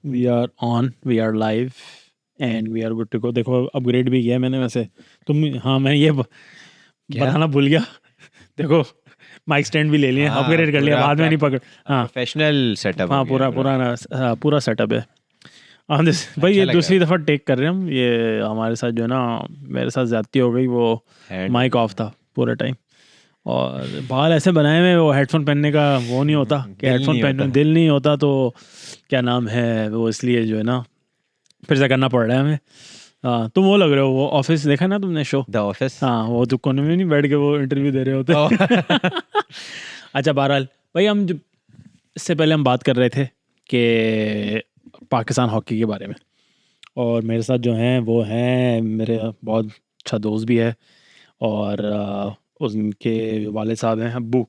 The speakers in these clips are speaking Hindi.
We are on, we are live and we are good to go. देखो अपग्रेड भी किया मैंने वैसे। तुम हाँ, मैं ये क्या? बताना भूल गया। देखो माइक स्टैंड भी ले लिए, हाँ, अपग्रेड कर लिया, पूरा बाद में नहीं पकड़। हाँ प्रोफेशनल सेटअप हो हाँ, गया है पूरा। पूरा सेटअप है। भाई अच्छा ये लग रहा दूसरी है। दफ़ा टेक कर रहे हैं हम। ये हमारे साथ जो है ना, मेरे साथ ज्यादती हो गई। वो हैंड हो माइक ऑफ गया। था पूरे टाइम, और बाल ऐसे बनाए हुए, वो हेडफोन पहनने का वो नहीं होता कि दिल हेडफोन नहीं पहनने होता। में दिल नहीं होता, तो क्या नाम है वो, इसलिए जो है ना फिर से करना पड़ रहा है हमें। हाँ, तुम वो लग रहे हो, वो ऑफिस देखा ना तुमने शो? The office. हाँ, वो तो कोने में नहीं बैठ के वो इंटरव्यू दे रहे होते। अच्छा बहरहाल, भाई हम जो इससे पहले हम बात कर रहे थे कि पाकिस्तान हॉकी के बारे में, और मेरे साथ जो हैं वो हैं मेरे बहुत अच्छा दोस्त भी है, और उनके वाले साहब हैं अब्बू।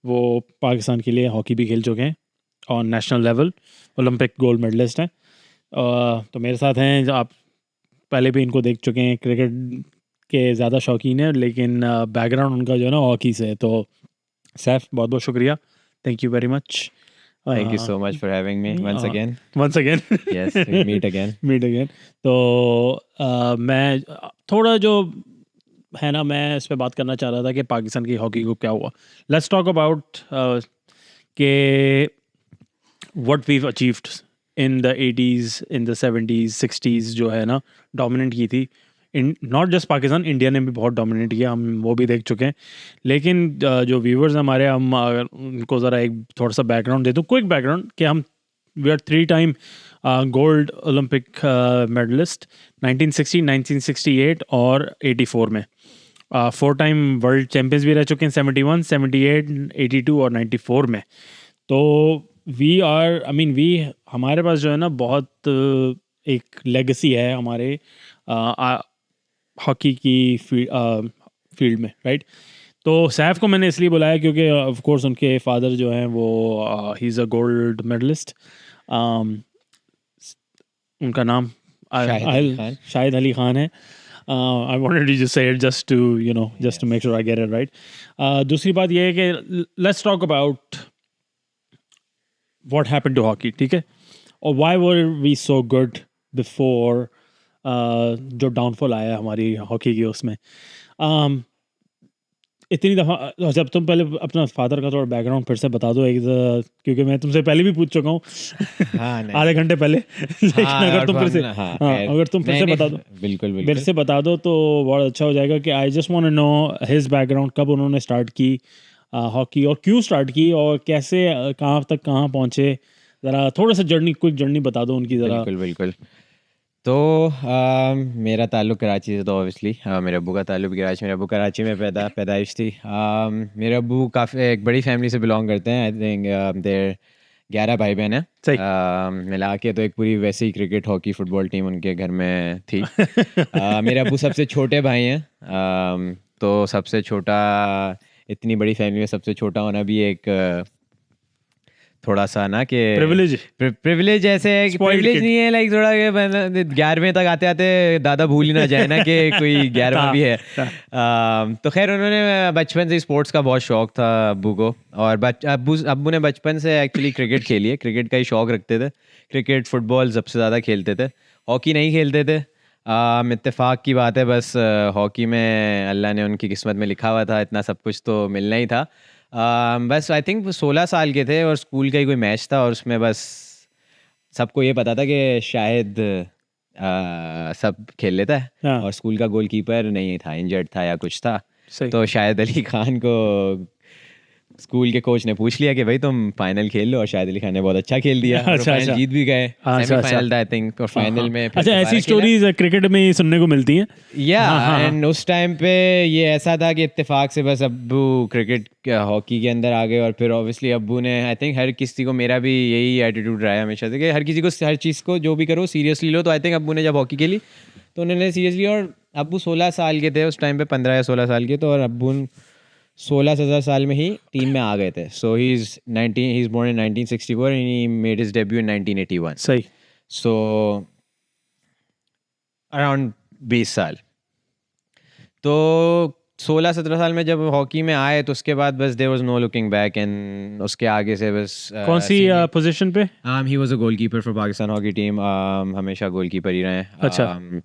वो पाकिस्तान के लिए हॉकी भी खेल चुके हैं और national level Olympic gold medalist हैं। तो मेरे साथ हैं जो आप पहले भी इनको देख चुके हैं, क्रिकेट के ज़्यादा शौकीन हैं, लेकिन बैकग्राउंड उनका जो है ना हॉकी से है। तो सैफ, बहुत बहुत शुक्रिया, thank you very much. Thank you so much for having me once again. Once again. Yes, we meet again. Meet again. तो मैं थोड़ा जो है ना, मैं इस पे बात करना चाह रहा था कि पाकिस्तान की हॉकी को क्या हुआ। लेट्स टॉक अबाउट के what we achieved in the 80s, in the 70s 60s, जो है ना डोमिनेट की थी। In not just Pakistan, India ने भी बहुत डोमिनेट किया, हम वो भी देख चुके हैं। लेकिन जो व्यूवर्स हमारे, हम अगर उनको ज़रा एक थोड़ा सा बैकग्राउंड दे दूँ, क्विक बैकग्राउंड, कि हम we are 3 time gold Olympic medalist, 1960, 1968 और 84 में। 4 टाइम वर्ल्ड चैम्पियंस भी रह चुके हैं, 71, 78, 82 और 94 में। तो we are, I mean we, हमारे पास जो है ना बहुत एक लेगेसी है हमारे हॉकी की फील्ड में, राइट। तो सैफ को मैंने इसलिए बुलाया क्योंकि ऑफ कोर्स उनके फादर जो हैं वो he is a gold medalist. उनका नाम शाहिद अली खान। शाहिद अली खान है। I wanted you just say it just to you know, just to make sure I get it right. दूसरी बात ये है कि let's talk about what happened to hockey, ठीक है, और why were we so good before जो डाउनफॉल आया हमारी हॉकी की उसमें। इतनी दफ़ा, जब तुम पहले अपना फादर का थोड़ा बैकग्राउंड फिर से बता दो एक, क्योंकि मैं तुमसे पहले भी पूछ चुका हूँ हाँ, नहीं आधे नहीं। घंटे पहले। लेकिन हाँ, अगर और तुम फिर से, हाँ, हाँ खैर। अगर तुम फिर नहीं से नहीं, बता दो, बिल्कुल फिर बिल्कुल। से बता दो तो बहुत अच्छा हो जाएगा। कि I just want to know his background, कब उन्होंने स्टार्ट की हॉकी, और क्यों स्टार्ट की, और कैसे कहाँ तक कहाँ पहुँचे। ज़रा थोड़ा सा जर्नी, क्विक जर्नी बता दो उनकी ज़रा। बिल्कुल बिल्कुल। तो मेरा ताल्लुक कराची से, तो ऑब्वियसली मेरे अब्बू का ताल्लुक भी कराची, मेरे अब्बू कराची में पैदाइश थी। मेरे अब्बू काफ़ी एक बड़ी फैमिली से बिलोंग करते हैं। आई थिंक देर 11 भाई बहन हैं। सही। मिला के तो एक पूरी वैसे ही क्रिकेट हॉकी फुटबॉल टीम उनके घर में थी। मेरे अब्बू सबसे छोटे भाई हैं। तो सबसे छोटा, इतनी बड़ी फैमिली में सबसे छोटा होना भी एक थोड़ा सा ना कि प्रिविलेज, प्रिविलेज ऐसे है कि स्पॉइल्ड प्रिविलेज किड नहीं है, लाइक थोड़ा 11वें तक आते आते दादा भूल ही ना जाए ना कि कोई 11वां था, भी है। था। तो खैर उन्होंने बचपन से स्पोर्ट्स का बहुत शौक था अब्बू को। और अब्बू ने बचपन से एक्चुअली क्रिकेट खेली है, क्रिकेट का ही शौक रखते थे। क्रिकेट फुटबॉल सबसे ज़्यादा खेलते थे, हॉकी नहीं खेलते थे। इत्तेफाक की बात है बस, हॉकी में अल्लाह ने उनकी किस्मत में लिखा हुआ था, इतना सब कुछ तो मिलना ही था। बस आई थिंक 16 साल के थे और स्कूल का ही कोई मैच था, और उसमें बस सबको ये पता था कि शायद सब खेल लेता है, हाँ, और स्कूल का गोलकीपर नहीं था, इंजर्ड था या कुछ था। सही। तो शाहिद अली खान को स्कूल के कोच ने पूछ लिया कि भाई तुम फाइनल खेल लो, और शाहिद अली खान ने बहुत अच्छा खेल दिया और वो अच्छा फाइनल अच्छा। जीत भी गए। अच्छा अच्छा। सेमीफाइनल था आई थिंक, और हाँ फाइनल हाँ, में फिर अच्छा, दोबारा ऐसी खेला। स्टोरीज क्रिकेट में ही सुनने को मिलती हैं। या हाँ हाँ हाँ। एंड उस टाइम पे ये ऐसा था कि इत्तेफाक से बस अब्बू क्रिकेट हॉकी के अंदर आ गए, और फिर ऑब्वियसली अब्बू ने, आई थिंक हर किसी को, मेरा भी यही एटीट्यूड रहा है हमेशा से कि हर किसी को हर चीज़ को जो भी करो सीरियसली लो। तो आई थिंक अब्बू ने जब हॉकी खेली तो उन्होंने सीरियसली, और अब्बू 16 साल के थे उस टाइम पे, 15 या 16 साल के, तो और अब्बू 16-17 साल में ही टीम में आ गए थे। So he is born in 1964 and he made his debut in 1981। सही। सो अराउंड 20 साल। तो 16-17 साल में जब हॉकी में आए तो उसके बाद बस there was no looking back and उसके आगे से बस कौन सी पोजीशन पे? He was a goalkeeper for Pakistan hockey team, हमेशा गोलकीपर ही रहे हैं। अच्छा।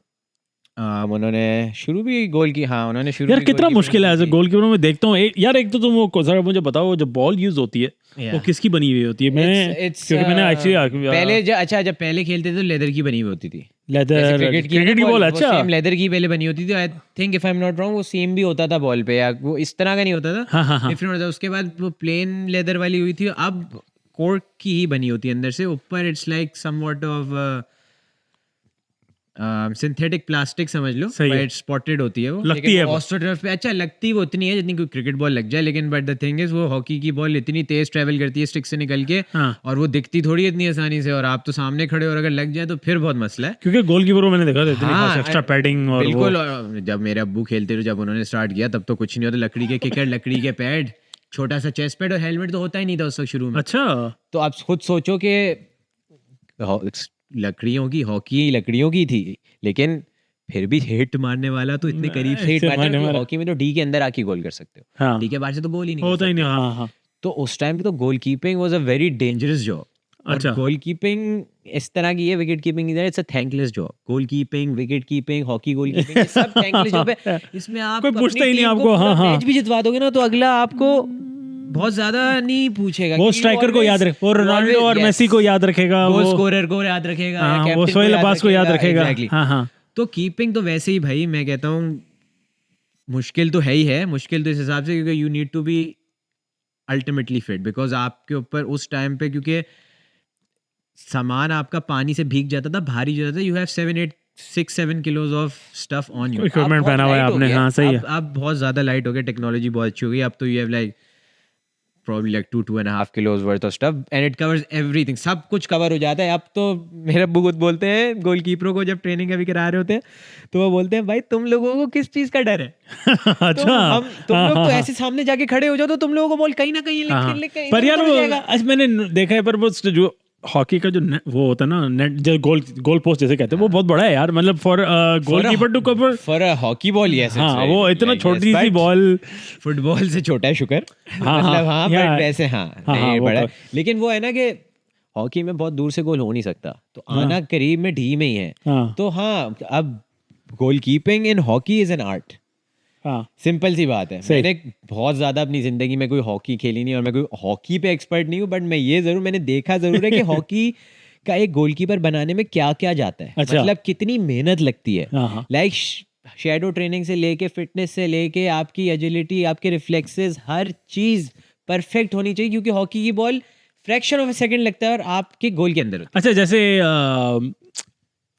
उन्होंने शुरू भी गोल की, हाँ उन्होंने शुरू यार भी कितना गोलकीपर मुश्किल है की एज अ थी। गोलकीपर में देखता हूँ। यार एक तो तुम वो जरा मुझे बताओ, जो बॉल यूज होती है वो Yeah. किसकी बनी हुई होती है? क्योंकि मैंने एक्चुअली पहले जब पहले खेलते थे तो लेदर की बनी हुई होती थी। लेदर क्रिकेट क्रिकेट की बॉल। अच्छा। सेम लेदर की पहले बनी होती थी। I think if I am not wrong वो सेम भी होता था बॉल पे, या वो इस तरह का नहीं होता था, हाँ हाँ हाँ। डिफरेंट होता था। उसके बाद वो प्लेन लेदर वाली हुई थी, अब कोर्क की ही बनी होती है अंदर से, ऊपर it's like somewhat of synthetic plastic समझ लो, सही है। बट स्पॉटेड होती है वो, लगती है वो। ऑस्ट्रोटर्फ पे अच्छा लगती वो उतनी है जितनी कोई क्रिकेट बॉल लग जाए, लेकिन बट द थिंग इज वो हॉकी की बॉल इतनी तेज ट्रैवल करती है स्टिक से निकल के, हाँ। और वो दिखती थोड़ी है इतनी आसानी से, और आप तो सामने खड़े हो और अगर लग जाए तो फिर बहुत मसला है। क्योंकि गोलकीपर को मैंने देखा था इतनी हाँ, खास एक्स्ट्रा पैडिंग और बिल्कुल। और जब मेरे अब्बू खेलते थे, जब उन्होंने स्टार्ट किया तब तो कुछ नहीं होता, लकड़ी के किकर, लकड़ी के पैड, छोटा सा चेस्ट पैड और हेलमेट तो होता ही नहीं था उस वक्त शुरू में। अच्छा। तो आप खुद सोचो कि लकड़ियों की हॉकी लकड़ियों की थी, लेकिन फिर भी हिट मारने वाला तो इतने करीब से हिट मारने वाला। हॉकी में तो डी के अंदर आके गोल कर सकते हो, हाँ। डी के बाहर से तो गोल ही नहीं कर होता ही सकते। नहीं। हाँ हाँ। तो उस टाइम पे तो गोल keeping was a very dangerous job. अच्छा। गोल कीपिंग इस तरह की है, विकेट कीपिंग इधर it's a thankless job. Goal keeping, wicket keeping, hockey goal keeping, ये सब थैंकलेस जॉब है। इसमें आप कोई पूछता ही नहीं आपको। हाँ हाँ। मैच भी जितवा दोगे ना तो अगला आपको बहुत ज्यादा नहीं पूछेगा, वो स्ट्राइकर को याद रखे, वो रोनाल्डो और मेसी को याद रखेगा, गोल वो स्कोरर को याद रखेगा, हाँ, कैप्टन वो सोहेल अब्बास को याद रखेगा। Exactly. हाँ हाँ। तो कीपिंग तो वैसे ही भाई मैं कहता हूँ मुश्किल तो है ही है, मुश्किल तो इस हिसाब से क्योंकि you need to be ultimately fit, because आपके ऊपर उस टाइम पे क्योंकि सामान आपका पानी से भीग जाता था, भारी हो जाता था, you have 6-7 kilos of stuff on you, equipment पहना हुआ है आपने। हाँ सही है। आप बहुत ज्यादा लाइट हो गए, टेक्नोलॉजी बहुत अच्छी हो गई, अब तो you have like probably like 2.5 kilos worth of stuff and it covers everything, सब कुछ कवर हो जाता है। अब तो मेरे अब्बू खुद बोलते हैं गोलकीपरों को जब ट्रेनिंग अभी करा रहे होते हैं तो वो बोलते हैं भाई तुम लोगों को किस चीज का डर है? अच्छा। तुम लोग तो ऐसे सामने जाके खड़े हो जाओ तो तुम लोगों को बॉल कहीं ना कहीं पर यार वो आज मैंने देखा है, पर वो जो हॉकी का जो वो होता है ना नेट, जो गोल पोस्ट जैसे कहते हैं, वो बहुत बड़ा है यार, मतलब for goalkeeper to cover for a hockey ball. Yes, हाँ वो इतना छोटी सी बॉल, फुटबॉल से छोटा है शुक्र, मतलब हाँ, बट वैसे हाँ नहीं बड़ा, लेकिन वो है ना कि हॉकी में बहुत दूर से गोल हो नहीं सकता, तो आना करीब में डी में ही है। तो हाँ, अब goal keeping in hockey is an art. Simple सी बात है। मैंने बहुत ज्यादा अपनी जिंदगी में कोई हॉकी खेली नहीं और मैं कोई हॉकी पे एक्सपर्ट नहीं हूँ, बट मैं ये जरूर मैंने देखा जरूर है कि हॉकी का एक गोलकीपर बनाने में क्या क्या जाता है। अच्छा। मतलब कितनी मेहनत लगती है, लाइक शैडो ट्रेनिंग से लेके फिटनेस से लेके आपकी एजिलिटी, आपके रिफ्लेक्सेस, हर चीज परफेक्ट होनी चाहिए, क्योंकि हॉकी की ball fraction of a second लगता है और आपके गोल के अंदर होती है। अच्छा, जैसे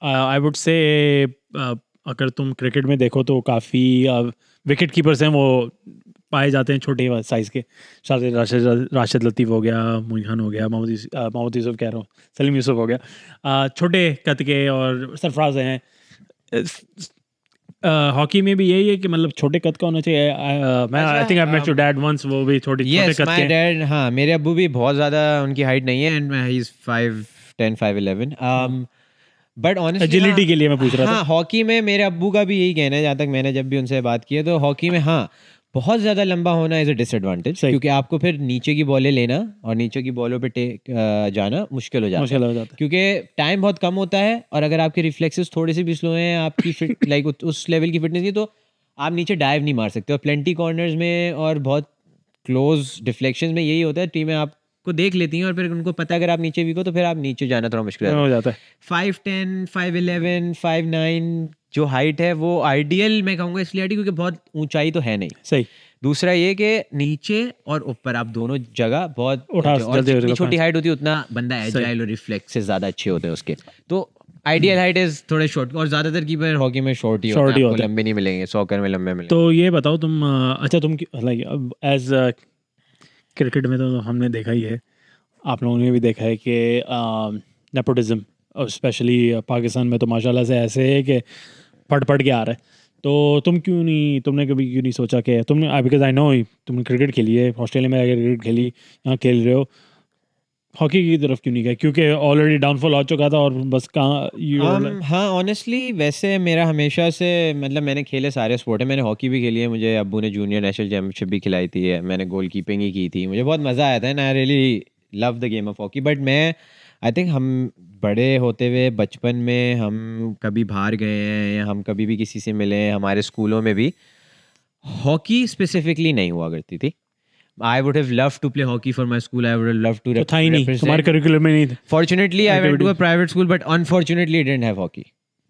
आई वुड से अगर तुम क्रिकेट में देखो तो काफ़ी विकेट कीपर्स हैं वो पाए जाते हैं छोटे साइज़ के। राशिद लतीफ़ हो गया, मोइन हो गया, मोहम्मद यूसुफ कह रहा हूँ, सलीम यूसुफ हो गया, छोटे कद के, और सरफराज हैं। हॉकी में भी यही है कि मतलब छोटे कद का होना चाहिए। मैं I think I met your dad once, वो भी छोटे कद के। माय डैड, हाँ मेरे अब्बू भी बहुत ज़्यादा उनकी हाइट नहीं है, and he is 5'10", 5'11". But honestly agility के लिए मैं पूछ रहा था। हाँ, हॉकी में मेरे अब्बू का भी यही कहना है, जहाँ तक मैंने जब भी उनसे बात की है, तो हॉकी में हाँ बहुत ज़्यादा लंबा होना इज़ अ डिसएडवांटेज, क्योंकि आपको फिर नीचे की बॉलें लेना और नीचे की बॉलों पे जाना मुश्किल हो जाता है, क्योंकि टाइम बहुत कम होता है, और अगर आपके रिफ्लेक्सेस थोड़े से भी स्लो हैं, आपकी फिट लाइक उस लेवल की फिटनेस की, तो आप नीचे डाइव नहीं मार सकते। और प्लेंटी कॉर्नर्स में और बहुत क्लोज डिफ्लेक्शन में यही होता है, टीमें आपको देख लेती हैं और फिर उनको पता है अगर आप नीचे वीक हो तो फिर आप नीचे जाना थोड़ा मुश्किल हो जाता है। 5'10", 5'11", 5'9" जो हाइट है वो आइडियल मैं कहूँगा इसलिए आइडियल क्योंकि बहुत ऊंचाई तो है नहीं। सही। दूसरा ये कि नीचे और ऊपर आप दोनों जगह बहुत, और जितनी छोटी हाइट होती है उतना बंदा एजाइल और रिफ्लेक्सेस ज्यादा अच्छे होते हैं उसके। तो आइडियल हाइट इज थोड़े शॉर्ट, और ज्यादातर कीपर हॉकी में शॉर्ट ही होते हैं, आपको लंबे नहीं मिलेंगे, सॉकर में लंबे मिलेंगे। तो ये बताओ तुम, अच्छा तुम लाइक एज क्रिकेट में तो हमने देखा ही है, आप लोगों ने भी देखा है कि नेपोटिज्म, और स्पेशली पाकिस्तान में तो माशाल्लाह से ऐसे है कि पढ़ के आ रहा है। तो तुमने कभी क्यों नहीं सोचा कि तुमने, बिकॉज आई नो तुमने क्रिकेट खेली है, ऑस्ट्रेलिया में अगर क्रिकेट खेली, यहाँ खेल रहे हो, हॉकी की तरफ क्यों नहीं गए? क्योंकि ऑलरेडी डाउनफॉल हो चुका था और बस कहाँ हाँ ऑनेस्टली वैसे मेरा हमेशा से मतलब मैंने खेले सारे स्पोर्ट है, मैंने हॉकी भी खेली है, मुझे अब्बू ने जूनियर नेशनल चैम्पियनशिप भी खिलाई थी है, मैंने गोल कीपिंग ही की थी, मुझे बहुत मज़ा आया था and I really love the game of hockey. But मैं आई थिंक हम बड़े होते हुए बचपन में हम कभी बाहर गए हैं या हम कभी भी किसी से मिले हैं, हमारे स्कूलों में भी हॉकी स्पेसिफिकली नहीं हुआ करती थी। I would have loved to play hockey for my school. I would have loved to तो था ही नहीं, तुम्हारे represent. करिकुलम में नहीं था। Fortunately, I went to a Activities. private school, but unfortunately, it didn't have hockey.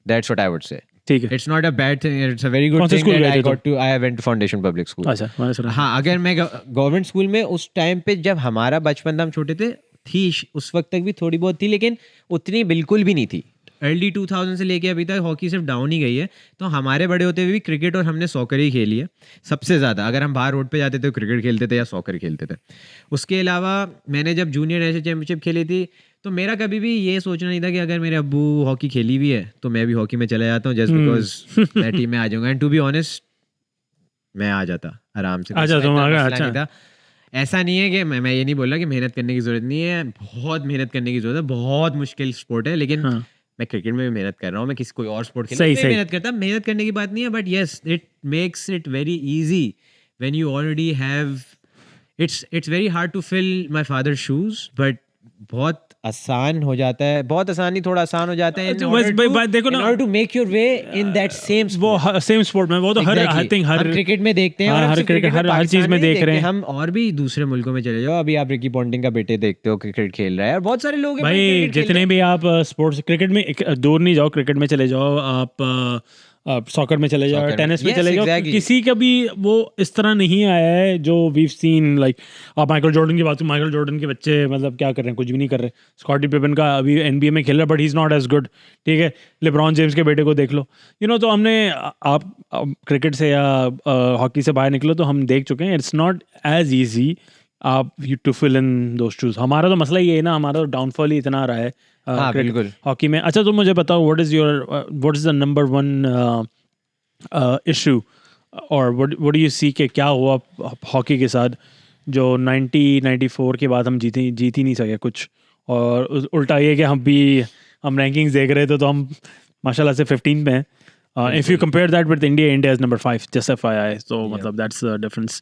That's what I would say. ठीक है। It's not a bad thing. It's a very good कौन से thing स्कूल that गए I थे तुम? got to. I went to Foundation Public School. अच्छा, मैंने सुना। हाँ, अगर मैं गवर्नमेंट स्कूल में उस टाइम पे जब हमारा बचपन था, हम छोटे थे, थी उस वक्त तक भी थोड़ी बहुत थी, लेकिन उतनी बिल्कुल भी नहीं थी। अर्ली 2000 से लेके अभी तक हॉकी सिर्फ डाउन ही गई है। तो हमारे बड़े होते हुए भी क्रिकेट और हमने सॉकर ही खेली है सबसे ज़्यादा। अगर हम बाहर रोड पे जाते थे तो क्रिकेट खेलते थे या सॉकर खेलते थे। उसके अलावा मैंने जब जूनियर नेशनल चैम्पियनशिप खेली थी तो मेरा कभी भी ये सोचना नहीं था कि अगर मेरे अब्बू हॉकी खेली भी है तो मैं भी हॉकी में चला जाता हूँ जस्ट बिकॉज मैं टीम में आ जाऊँगा। एंड टू बी ऑनेस्ट मैं आ जाता आराम से। अच्छा, तुम आ गए। मसला अच्छा। नहीं था। ऐसा नहीं है कि मैं ये नहीं बोल रहा कि मेहनत करने की ज़रूरत नहीं है, बहुत मेहनत करने की ज़रूरत है, बहुत मुश्किल स्पोर्ट है, लेकिन हाँ। मैं क्रिकेट में भी मेहनत कर रहा हूँ, मैं किसी कोई और स्पोर्ट सही, में सही। मेहनत करता, मेहनत करने की बात नहीं है, but yes it makes it very easy when you already have it's very hard to fill my father shoes, but बहुत आसान हो जाता है, बहुत आसान नहीं थोड़ा आसान हो जाता है अच्छा, बस भाई देखो ना, in order to make your way in that same वो sport. सेम स्पोर्ट में, वो तो हर आई थिंक हर हम क्रिकेट में देखते हैं और हर हम सिर्फ क्रिकेट क्रिकेट में हर चीज पाकिस्तान में नहीं देख रहे देखते, हैं हम और भी दूसरे मुल्कों में चले जाओ, अभी आप रिकी पॉन्टिंग का बेटे देखते हो क्रिकेट खेल रहा है और बहुत सारे लोग हैं भाई। क्रिकेट खेल जितने भी आप स्पोर्ट्स क्रिकेट में दूर नहीं जाओ, क्रिकेट में चले जाओ, आप सॉकर में चले जाओ, Soccer में, टेनिस में yes, चले जाओ, exactly. किसी का भी वो इस तरह नहीं आया है जो वीव सीन लाइक। आप माइकल जॉर्डन की बात करो, माइकल जॉर्डन के बच्चे मतलब क्या कर रहे हैं, कुछ भी नहीं कर रहे। स्कॉटी पिपन का अभी एनबीए में खेल रहा है but he is not as good, ठीक है। लेब्रॉन जेम्स के बेटे को देख लो, तो हमने आप क्रिकेट से या हॉकी से बाहर निकलो तो हम देख चुके हैं इट्स नॉट एज ईजी आप you to fill in those shoes. हमारा तो मसला ये है ना, हमारा तो डाउनफॉल ही इतना आ रहा है हाँ, बिल्कुल। हॉकी में। अच्छा, तो मुझे बताओ what is the number one issue और व्हाट डू यू सी कि क्या हुआ हॉकी के साथ जो 1994 के बाद हम जीत ही नहीं सके कुछ, और उल्टा ये कि हम रैंकिंग्स देख रहे थे तो हम माशाल्लाह से 15 पे हैं। If you compare that with India, India is number 5 just FYI, तो मतलब दैट्स द डिफरेंस।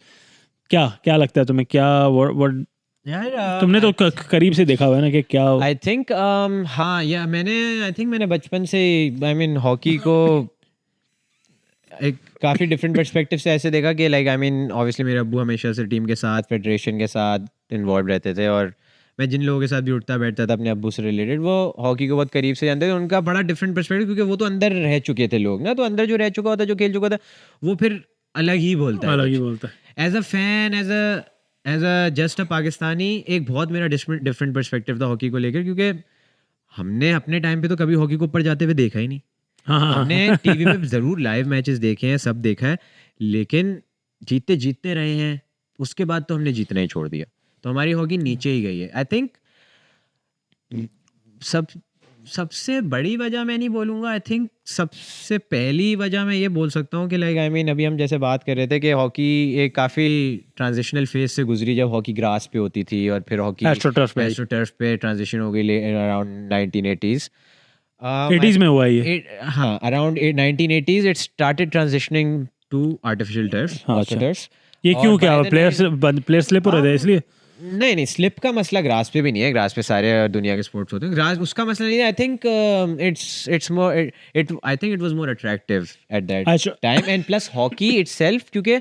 क्या लगता है तुम्हें, क्या what यार तुमने तो करीब से देखा हुआ है ना कि क्या आई थिंक हाँ या मैंने बचपन से आई मीन हॉकी को एक काफ़ी डिफरेंट पर्सपेक्टिव से ऐसे देखा कि लाइक आई मीन ऑब्वियसली मेरे अब्बू हमेशा से टीम के साथ फेडरेशन के साथ इन्वॉल्व रहते थे और मैं जिन लोगों के साथ भी उठता बैठता था अपने अब्बू से रिलेटेड वो हॉकी को बहुत करीब से जानते थे। उनका बड़ा डिफरेंट पर्सपेक्टिव क्योंकि वो तो अंदर रह चुके थे लोग ना, तो अंदर जो रह चुका होता जो खेल चुका था वो फिर अलग ही बोलता है, अलग ही बोलता है। As a fan as a just a Pakistani एक बहुत मेरा डिफरेंट पर्सपेक्टिव था हॉकी को लेकर, क्योंकि हमने अपने टाइम पे तो कभी हॉकी को ऊपर जाते हुए देखा ही नहीं। हाँ, हमने टीवी पे जरूर लाइव मैचेस देखे हैं, सब देखा है, लेकिन जीतते रहे हैं, उसके बाद तो हमने जीतना ही छोड़ दिया, तो हमारी हॉकी नीचे ही गई है। आई थिंक सबसे बड़ी वजह मैं नहीं बोलूँगा, आई थिंक सबसे पहली वजह मैं ये बोल सकता हूँ कि लाइक आई मीन अभी हम जैसे बात कर रहे थे कि हॉकी एक काफ़ी ट्रांजिशनल फेज से गुजरी, जब हॉकी ग्रास पे होती थी और फिर हॉकी एस्ट्रोटर्फ पे ट्रांजिशन हो गई अराउंड 1980s 80s में हुआ ये। हाँ, around 1980s it started transitioning to artificial turf. ये क्यों, क्या प्लेयर स्लिप हो रहे थे इसलिए? नहीं, स्लिप का मसला ग्रास पे भी नहीं है, ग्रास पे सारे दुनिया के स्पोर्ट्स होते हैं, ग्रास उसका मसला नहीं है। I think it's more I think it was more attractive at that time and plus hockey itself, क्योंकि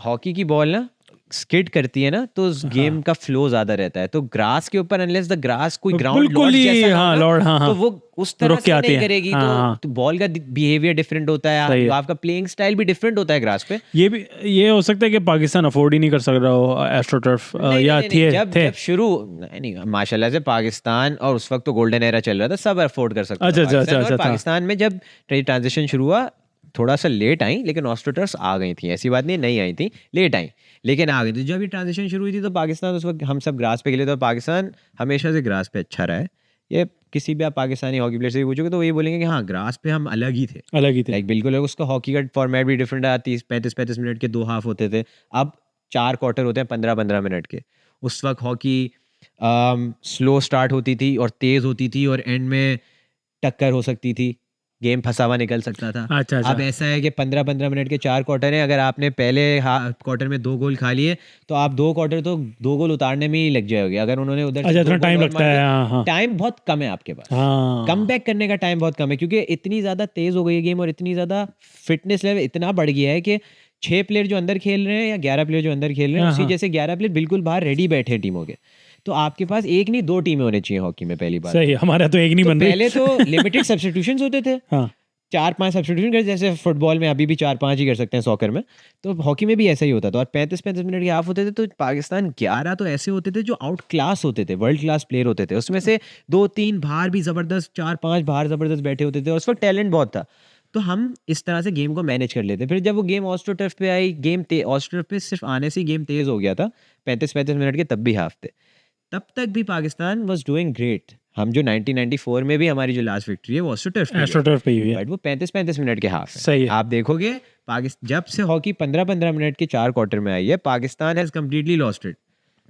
हॉकी की बॉल ना स्किड करती है ना तो उस गेम का फ्लो ज्यादा रहता है, तो ग्रास के ऊपर अनलेस द ग्रास कोई ग्राउंड बिल्कुल ही लॉर्ड तो वो उस तरह से नहीं करेगी, हाँ, तो बॉल का बिहेवियर डिफरेंट होता है, आपका प्लेइंग स्टाइल भी डिफरेंट होता है ग्रास पे। ये हो सकता है कि पाकिस्तान अफोर्ड ही नहीं कर सक रहा हो एस्ट्रोटर्फ या थे जब शुरू नहीं माशाल्लाह से पाकिस्तान, और उस वक्त तो गोल्डन एरा चल रहा था, सब अफोर्ड कर सकते थे। अच्छा, पाकिस्तान में जब ट्रांजिशन शुरू हुआ थोड़ा सा लेट आई, लेकिन ऑस्ट्रोटर्फ्स आ गई थी, ऐसी बात नहीं आई थी, लेट आई लेकिन आ गई थी। जब ये ट्रांजिशन शुरू हुई थी तो पाकिस्तान उस वक्त हम सब ग्रास पे खेले, तो पाकिस्तान हमेशा से ग्रास पे अच्छा रहा है। ये किसी भी आप पाकिस्तानी हॉकी प्लेयर से भी पूछोगे तो ये बोलेंगे कि हाँ ग्रास पे हम अलग ही थे लाइक बिल्कुल। उसका हॉकी का फॉर्मेट भी डिफरेंट है, 30-35 मिनट के 2 हाफ होते थे, अब 4 क्वार्टर होते हैं 15-15 मिनट के। उस वक्त हॉकी स्लो स्टार्ट होती थी और तेज होती थी और एंड में टक्कर हो सकती थी, गेम फंसा हुआ निकल सकता था। अच्छा अब अच्छा ऐसा है कि 15-15 मिनट के 4 क्वार्टर हैं, अगर आपने पहले क्वार्टर में 2 गोल खा लिए तो आप 2 क्वार्टर तो 2 गोल उतारने में ही लग जाओगे। अगर उन्होंने उधर से अच्छा, 2 इतना गोल टाइम और लगता मार है, दिए, हाँ हाँ टाइम बहुत कम है आपके पास, हाँ कम बैक करने का टाइम बहुत कम है, क्योंकि इतनी ज़्यादा तेज़ हो गई है गेम और इतनी ज़्यादा फिटनेस लेवल इतना बढ़ गया है कि 6 प्लेयर जो अंदर खेल रहे हैं या 11 प्लेयर जो अंदर खेल रहे हैं, हाँ उसी हाँ जैसे 11 प्लेयर बिल्कुल बाहर रेडी बैठे हैं टीमों के। तो आपके पास एक नहीं 2 टीमें होनी चाहिए हॉकी में, पहली बात सही है, हमारे यहाँ तो एक नहीं तो बन रही। पहले तो लिमिटेड सब्स्टिट्यूशंस होते थे, हाँ 4-5 सब्स्टिट्यूशन कर, जैसे फुटबॉल में अभी भी 4-5 ही कर सकते हैं सॉकर में, तो हॉकी में भी ऐसा ही होता था। और 35-35 मिनट के हाफ होते थे, तो पाकिस्तान 11 तो ऐसे होते थे जो आउट क्लास होते थे, वर्ल्ड क्लास प्लेयर होते थे, उसमें से 2-3 बाहर भी ज़बरदस्त, 4-5 बाहर ज़बरदस्त बैठे होते थे और उस वक्त टैलेंट बहुत था। तो हम इस तरह से गेम को मैनेज कर लेते। फिर जब वो गेम ऑस्ट्रो टर्फ पे आई, ऑस्ट्रो टर्फ पे सिर्फ आने से ही गेम तेज़ हो गया था, 35-35 मिनट के तब भी हाफ थे, तब तक भी पाकिस्तान वाज डूइंग ग्रेट। हम जो 1994 में भी हमारी जो लास्ट विक्ट्री है वो ऑस्ट्रो टर्फ पे ही है, एस्ट्रोटर्फ पे ही हुई है। बट वो 35-35 मिनट के हाफ है। सही है। आप देखोगे पाकिस्तान जब से हॉकी 15-15 मिनट के 4 क्वार्टर में आई है, Pakistan has completely lost it.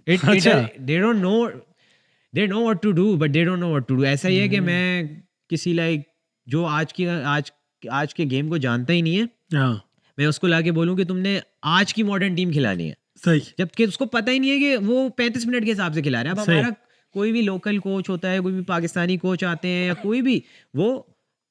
अच्छा। They don't know, they know what to do but they don't know what to do. ऐसा ही है कि मैं किसी लाइक जो आज के गेम को जानता ही नहीं है, हाँ मैं उसको लाके बोलूं कि तुमने आज की मॉडर्न टीम खिलानी है, सही। जबकि उसको पता ही नहीं है कि वो 35 मिनट के हिसाब से खिला रहे हैं। अब सही। हमारा कोई भी लोकल कोच होता है, कोई भी पाकिस्तानी कोच आते हैं या कोई भी, वो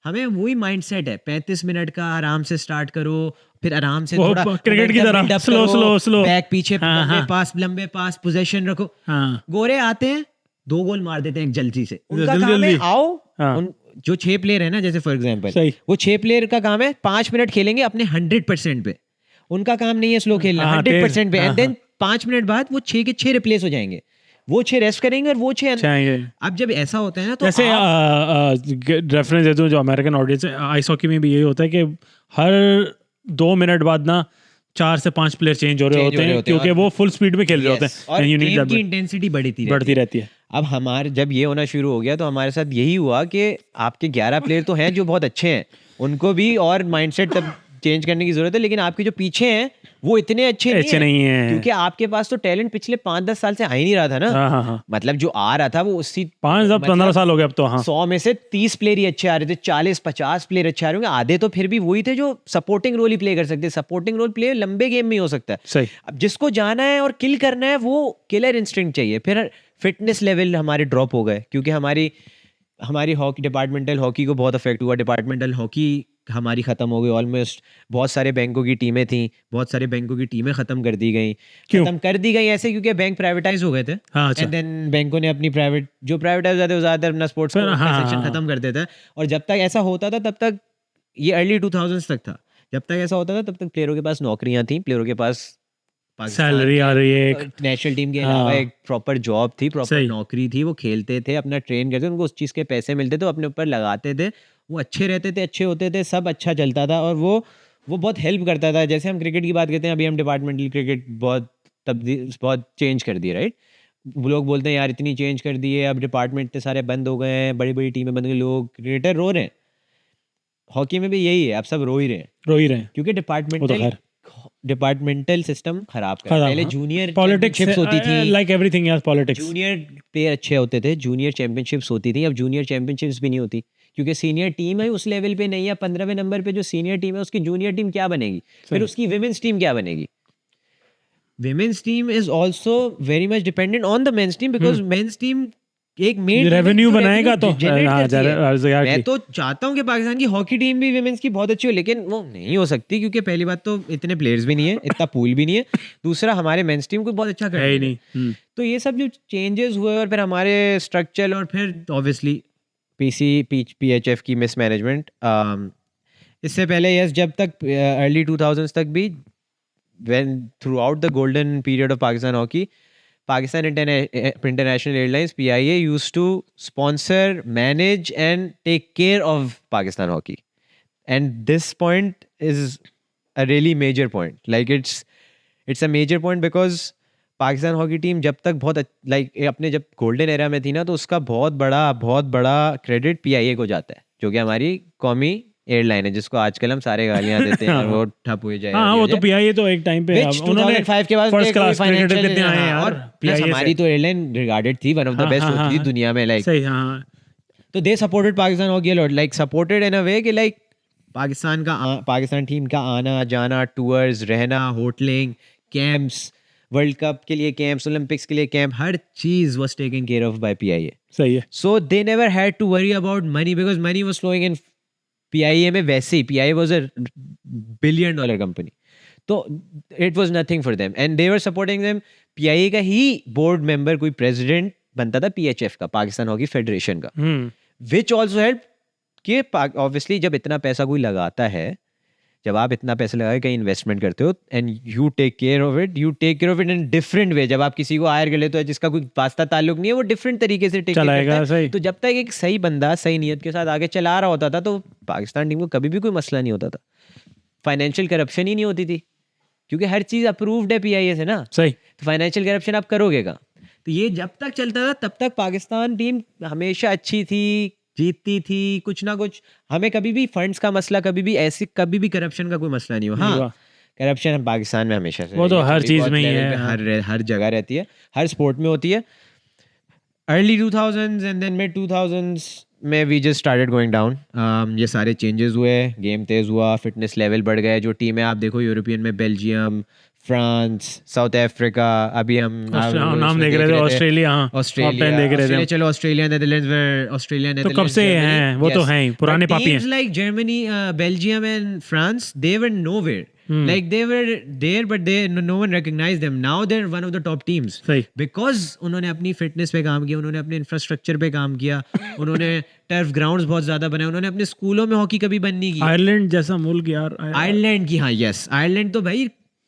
हमें वही माइंडसेट है, 35 मिनट का आराम से स्टार्ट करो, फिर आराम से वो थोड़ा क्रिकेट की momentum तरह build up स्लो करो, स्लो स्लो। बैक पीछे हाँ, हाँ। लंबे पास पोजीशन रखो। हाँ गोरे आते हैं 2 गोल मार देते हैं जल्दी से, उनका जल्दी काम है जल्दी। आओ, हाँ। उन जो 6 प्लेयर है ना, जैसे फॉर एग्जांपल सही। वो 6 प्लेयर का काम है 5 मिनट खेलेंगे अपने 100% पे, उनका काम नहीं है स्लो खेलना, हाँ, 100% पे, हाँ, एंड देन 5 मिनट बाद वो 6 के 6 रिप्लेस हो जाएंगे, वो 6 रेस्ट करेंगे और वो 6 चाहिए। अब जब ऐसा होता है ना तो जैसे आप रेफरेंस देता हूँ, जो अमेरिकन ऑडियंस है, आइस हॉकी में भी यही होता है कि हर 2 मिनट बाद ना 4 से 5 प्लेयर चेंज हो रहे होते हैं, क्योंकि वो फुल स्पीड में खेल रहे होते Yes, हैं। और And you need game that की bit- इंटेंसिटी बढ़ती रहती है। अब हमारे जब ये होना शुरू हो गया तो हमारे साथ यही हुआ कि आपके 11 प्लेयर तो हैं जो बहुत अच्छे हैं, उनको भी और माइंडसेट तब चेंज करने की जरूरत है, लेकिन आपके जो पीछे हैं वो इतने अच्छे नहीं है। क्योंकि आपके पास तो टैलेंट पिछले 5-10 साल से आ ही नहीं रहा था ना। हाँ हाँ हाँ, मतलब जो आ रहा था वो उसी 15 साल हो गए अब तो। हाँ 100 में से 30 प्लेयर ही अच्छे आ रहे थे, 40-50 प्लेयर अच्छे आ रहे होंगे, आधे तो फिर भी वही थे जो सपोर्टिंग रोल ही प्ले कर सकते। सपोर्टिंग रोल प्ले लंबे गेम में ही हो सकता है। सही। अब जिसको जाना है और किल करना है वो किलर इंस्टिंक्ट चाहिए। फिर फिटनेस लेवल हमारे ड्रॉप हो गए, क्योंकि हमारी हॉकी डिपार्टमेंटल हॉकी को बहुत अफेक्ट हुआ। डिपार्टमेंटल हॉकी हमारी ख़त्म हो गई ऑलमोस्ट। बहुत सारे बैंकों की टीमें थी, बहुत सारे बैंकों की टीमें ख़त्म कर दी गई। क्यों? ख़त्म कर दी गई ऐसे क्योंकि बैंक प्राइवेटाइज हो गए थे। हाँ, अच्छा। एंड देन बैंकों ने अपनी जो प्राइवेटाइज होते ज़्यादातर अपना स्पोर्ट्स फिर, हाँ, सेक्शन हाँ, ख़त्म कर देते हैं। और जब तक ऐसा होता था तब तक, ये अर्ली 2000s तक था, जब तक ऐसा होता था तब तक प्लेयरों के पास नौकरियां थी, प्लेयरों के पास सैलरी आ रही है एक। नेशनल टीम के अलावा हाँ। एक प्रॉपर जॉब थी, प्रॉपर सही। नौकरी थी, वो खेलते थे, अपना ट्रेन करते थे, उनको उस चीज़ के पैसे मिलते थे, वो अपने ऊपर लगाते थे, वो अच्छे रहते थे, अच्छे होते थे, सब अच्छा चलता था। और वो बहुत हेल्प करता था। जैसे हम क्रिकेट की बात करते हैं, अभी हम डिपार्टमेंटल क्रिकेट बहुत चेंज कर दिया, राइट? वो लोग बोलते हैं यार इतनी चेंज कर दी है, अब डिपार्टमेंट इतने सारे बंद हो गए हैं, बड़ी बड़ी टीमें बंद हो गई, लोग क्रिकेटर रो रहे हैं। हॉकी में भी यही है, अब सब रो ही रहे हैं क्योंकि वो तो खैर डिपार्टमेंटल सिस्टम खराब कर। खराब, पहले हाँ। जूनियर पॉलिटिक्स चैंपियनशिप्स होती थी, लाइक एवरीथिंग यार, पॉलिटिक्स। जूनियर प्लेयर अच्छे होते थे, जूनियर चैंपियनशिप्स होती थी। अब जूनियर चैंपियनशिप्स भी नहीं होती क्योंकि सीनियर टीम है उस लेवल पे नहीं है। 15वें नंबर पे जो सीनियर टीम है उसकी जूनियर टीम क्या बनेगी, फिर उसकी विमेंस टीम क्या बनेगी? Women's team is also very much dependent on the men's team, because men's team एक मेन रेवेन्यू बनाएगा तो मैं तो चाहता हूँ कि पाकिस्तान की हॉकी टीम भी विमेंस की बहुत अच्छी हो, लेकिन वो नहीं हो सकती क्योंकि पहली बात तो इतने प्लेयर्स भी नहीं है, इतना पूल भी नहीं है, दूसरा हमारे मेंस टीम को बहुत अच्छा कर है ही नहीं। तो ये सब जो चेंजेस हुए और फिर हमारे स्ट्रक्चर और फिर ऑब्वियसली पीएचएफ की मिसमैनेजमेंट। इससे पहले यस, जब तक अर्ली 2000s तक भी, when throughout the golden period of Pakistan hockey, Pakistan International Airlines (PIA) used to sponsor, manage, and take care of Pakistan hockey. And this point is a really major point. Like it's a major point because Pakistan hockey team जब तक बहुत अपने जब गोल्डन एरा में थी ना, तो उसका बहुत बड़ा क्रेडिट पीआईए को जाता है, जो कि हमारी कौमी एयरलाइन है जिसको आजकल हम सारे गालियां देते हैं और वो ठप हो जाए हाँ वो तो पीआईए तो एक टाइम पे Which उन्होंने 2005 के बाद फर्स्ट क्लास क्रिकेटर फाइनेंशियल कितने आए यार और प्लस PIA हमारी से। तो एयरलाइन रिगार्डेड थी वन ऑफ द हाँ, बेस्ट हाँ, होती थी हाँ, दुनिया में लाइक सही हाँ तो they supported Pakistan hockey a lot like supported in a way कि लाइक पाकिस्तान टीम का आना जाना टूर्स रहना होटलिंग कैंप्स वर्ल्ड कप के लिए कैंप्स ओलंपिक्स के लिए कैंप हर चीज was taken care of by PIA सही है so they never had to worry about money because money was flowing in PIA में वैसे ही PIA was a $1 billion company तो it was nothing for them and they were supporting them PIA का ही बोर्ड मेंबर कोई प्रेसिडेंट बनता था पीएचएफ का पाकिस्तान हॉकी फेडरेशन का विच ऑल्सो हेल्प कि ऑब्वियसली जब इतना पैसा कोई लगाता है जब आप इतना पैसा लगा के कहीं इन्वेस्टमेंट करते हो and you take care of it in different way जब आप किसी को हायर कर लेते हो जिसका कोई वास्ता ताल्लुक नहीं है वो डिफरेंट तरीके से टेक चलाएगा सही तो जब तक एक सही बंदा सही नीयत के साथ आगे चला रहा होता था तो पाकिस्तान टीम को कभी भी कोई मसला नहीं होता था फाइनेंशियल करप्शन ही नहीं होती थी क्योंकि हर चीज अप्रूव्ड है पीआईए से ना सही तो फाइनेंशियल करप्शन आप करोगे का तो ये जब तक चलता था तब तक पाकिस्तान टीम हमेशा अच्छी थी जीतती थी कुछ ना कुछ हमें कभी भी फंड्स का मसला कभी भी करप्शन का कोई मसला नहीं हो हाँ करप्शन पाकिस्तान में हमेशा से वो तो हर चीज में ही है हर जगह रहती है हर स्पोर्ट में होती है early 2000s and then mid 2000s में we just started going down ये सारे चेंजेस हुए गेम तेज हुआ फिटनेस लेवल बढ़ गए जो टीम है आप देखो यूरोपियन में बेल्जियम फ्रांस साउथ अफ्रीका अभी हम नाम देख रहे थे ऑस्ट्रेलिया देख रहे थे चलो ऑस्ट्रेलिया नेदरलैंड्स ऑस्ट्रेलिया तो कब से हैं वो तो हैं ही पुराने पापी हैं like Germany Belgium and France they were nowhere like they were there but no one recognized them now they're one of the top teams because उन्होंने अपनी फिटनेस पे काम किया उन्होंने अपने इंफ्रास्ट्रक्चर पे काम किया उन्होंने टर्फ ग्राउंड्स बहुत ज्यादा बनाए उन्होंने अपने स्कूलों में हॉकी कभी बंद नहीं की आयरलैंड जैसा मुल्क यार आयरलैंड की हाँ यस आयरलैंड तो भाई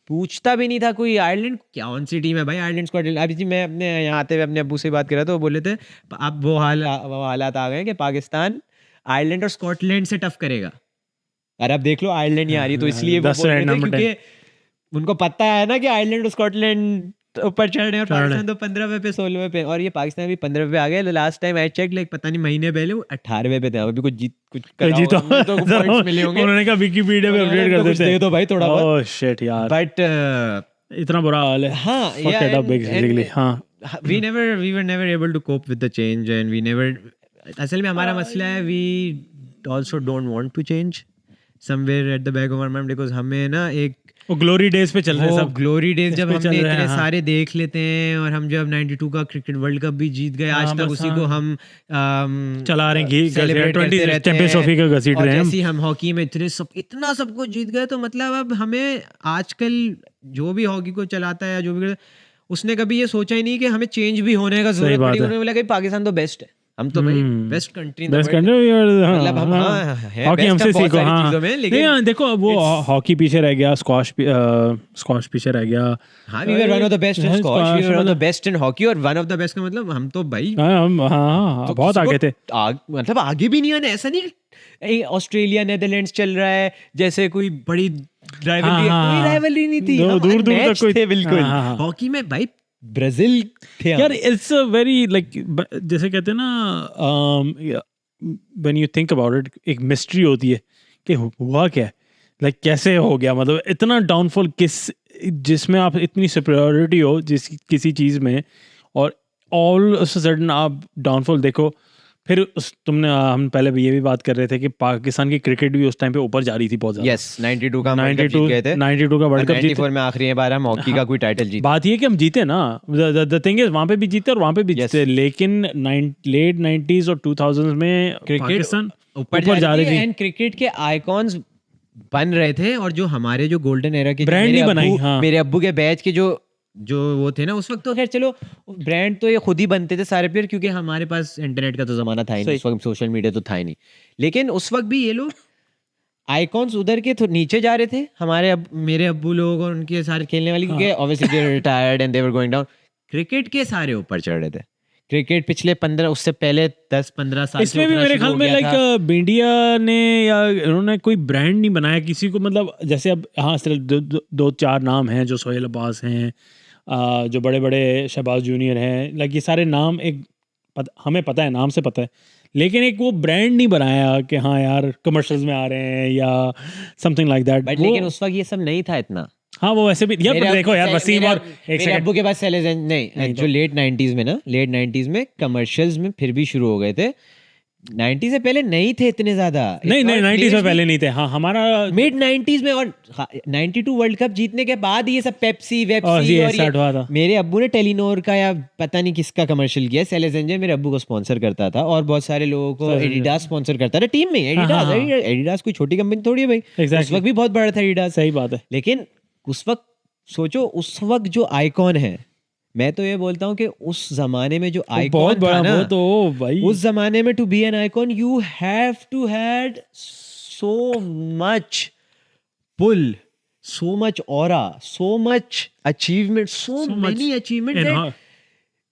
पूछता भी नहीं था कोई आयरलैंड कौन सी टीम है भाई आयरलैंड स्क्वाड अभी जी मैं अपने यहाँ आते हुए अपने अब्बू से बात कर रहा था वो बोले थे अब वो हालात आ गए कि पाकिस्तान आयरलैंड और स्कॉटलैंड से टफ करेगा और अब देख लो आयरलैंड नहीं आ रही तो इसलिए वो बोल रहे थे क्योंकि उनको पता है ना कि आयरलैंड और स्कॉटलैंड ऊपर चढ़ रहे हैं और पाकिस्तान तो 15वें पे 16वें पे और ये पाकिस्तान भी 15वें पे आ गए last time I check like पता नहीं महीने पहले वो 18वें पे थे अभी कुछ जीतो तो पॉइंट्स मिले होंगे उन्होंने कहा विकिपीडिया पे अपडेट कर देते दे दो भाई थोड़ा बहुत ओह शिट यार बट इतना बुरा हाल है हाँ fuck it up basically हाँ we were never able to cope with the change and we never असल में हमारा मसला है we also don't want to change somewhere at the back of our mind because हमें ना एक वो ग्लोरी डेज पे चल रहे हैं सब ग्लोरी डेज जब हमने इतने सारे देख लेते हैं और हम जब 92 का क्रिकेट वर्ल्ड कप भी जीत गए आज तक उसी को हम चला रहे हैं सेलिब्रेट करते रहते हैं ट्रॉफी का घसीट रहे हैं जैसे हम हॉकी में इतना सब कुछ जीत गए तो मतलब अब हमें आजकल जो भी हॉकी को चलाता है जो भी उसने कभी ये सोचा ही नहीं कि हमें चेंज भी होने का जरूरत पड़ी उन्होंने बोला कि पाकिस्तान तो बेस्ट है हम तो भाई बेस्ट कंट्री मतलब हम हॉकी हमसे सीखो हाँ लेकिन देखो वो हॉकी पीछे रह गया स्क्वॉश पीछे रह गया हाँ we were one of the best in squash we were one of the best in hockey और वन ऑफ द बेस्ट का मतलब हम तो भाई हम हाँ बहुत आगे थे मतलब आगे भी नहीं आने ऐसा नहीं ऑस्ट्रेलिया नेदरलैंड्स चल रहा है जैसे कोई बड़ी राइवलरी नहीं थी दूर तक कोई थे बिल्कुल हॉकी में भाई ब्राजील थे यार इट्स अ वेरी लाइक जैसे कहते हैं ना when you think about it एक मिस्ट्री होती है कि हुआ क्या लाइक कैसे हो गया मतलब इतना डाउनफॉल जिसमें आप इतनी सुपीरियरिटी हो किसी चीज़ में और ऑल सडन आप डाउनफॉल देखो फिर हम पहले भी ये भी बात कर रहे थे कि पाकिस्तान की क्रिकेट भी उस टाइम पे ऊपर जा रही थी बहुत ज्यादा यस 92 का वर्ल्ड कप जीत गए थे 92 का वर्ल्ड कप जीते 94 में आखिरी बार हम हॉकी का कोई टाइटल जीते बात ये कि हम जीते ना द थिंग इज वहां पे भी जीते और वहां पे भी जीते लेकिन लेट 90s और 2000s में पाकिस्तान ऊपर जा रही थी एंड क्रिकेट के आइकॉन्स बन रहे थे और जो हमारे जो गोल्डन एरा के ब्रांड नहीं बनाई मेरे अब्बू के बैच के जो वो थे ना उस वक्त तो खैर चलो ब्रांड तो ये खुद ही बनते थे सारे प्लेयर क्योंकि हमारे पास इंटरनेट का तो जमाना था ही नहीं उस वक्त सोशल मीडिया तो था ही नहीं लेकिन उस वक्त भी ये लोग आइकॉन्स उधर के नीचे जा रहे थे मेरे अब्बू लोग और उनके सारे खेलने वाले क्योंकि obviously they retired and they were going down cricket के सारे ऊपर चढ़ रहे थे क्रिकेट पिछले 15 उससे पहले 10-15 साल इसमें भी मेरे ख्याल में लाइक इंडिया ने या उन्होंने कोई ब्रांड नहीं बनाया किसी को मतलब जैसे अब हाँ दो चार नाम हैं जो सोहेल अब्बास हैं जो बड़े बड़े शहबाज जूनियर हैं लाइक ये सारे नाम हमें पता है नाम से पता है लेकिन एक वो ब्रांड नहीं बनाया कि हाँ यार कमर्शियल्स में आ रहे हैं या समथिंग लाइक दैट। बट लेकिन उस वक्त ये सब नहीं था इतना। हाँ वो वैसे भी यार, पर देखो यार वसीम और एक मेरे सेकंड, अब्बू के पास नहीं जो लेट 90s में ना, लेट 90s में कमर्शियल्स में फिर भी शुरू हो गए थे। 90 से पहले नहीं थे इतने ज्यादा। नहीं 90s में पहले नहीं थे। हाँ हमारा मिड 90s में, और 92 वर्ल्ड कप जीतने के बाद ये सब पेप्सी वेप्सी ये और स्टार्ट हुआ था। मेरे अब्बू ने टेलीनोर का या पता नहीं किसका कमर्शियल किया। सेलेजेंजर मेरे अब्बू को स्पॉन्सर करता था और बहुत सारे लोगों को एडिडास स्पॉन्सर करता था टीम में। एडिडास कोई छोटी कंपनी थोड़ी है भाई, उस वक्त भी बहुत बड़ा था एडिडास। सही बात है। लेकिन उस वक्त सोचो, उस वक्त जो आइकॉन है, मैं तो ये बोलता हूँ कि उस जमाने में जो आइकॉन बहुत बड़ा था ना, वो तो भाई उस जमाने में to be an icon you have to had so much pull, so much aura, so much achievement, so many achievement,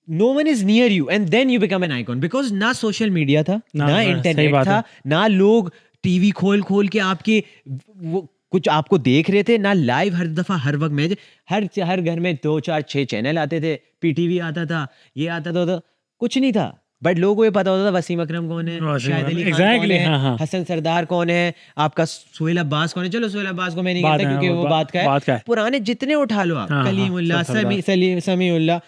no one is near you and then you become an icon, because ना सोशल मीडिया था, ना इंटरनेट था, ना लोग टीवी खोल के आपके वो कुछ आपको देख रहे थे, ना लाइव हर दफा हर वक्त मैच। हर घर में 2 4 6 चैनल आते थे, पीटीवी आता था, ये आता था, तो कुछ नहीं था। बट लोगों को ये पता होता था वसीम अकरम कौन है, शाहिद अली खान कौन है, हसन सरदार कौन है, आपका सोहेल अब्बास कौन है। चलो सोहेल अब्बास को मैं नहीं कहता क्योंकि वो बात का है, पुराने जितने उठा लो आप, कलीमुल्लाह, समीउल्लाह,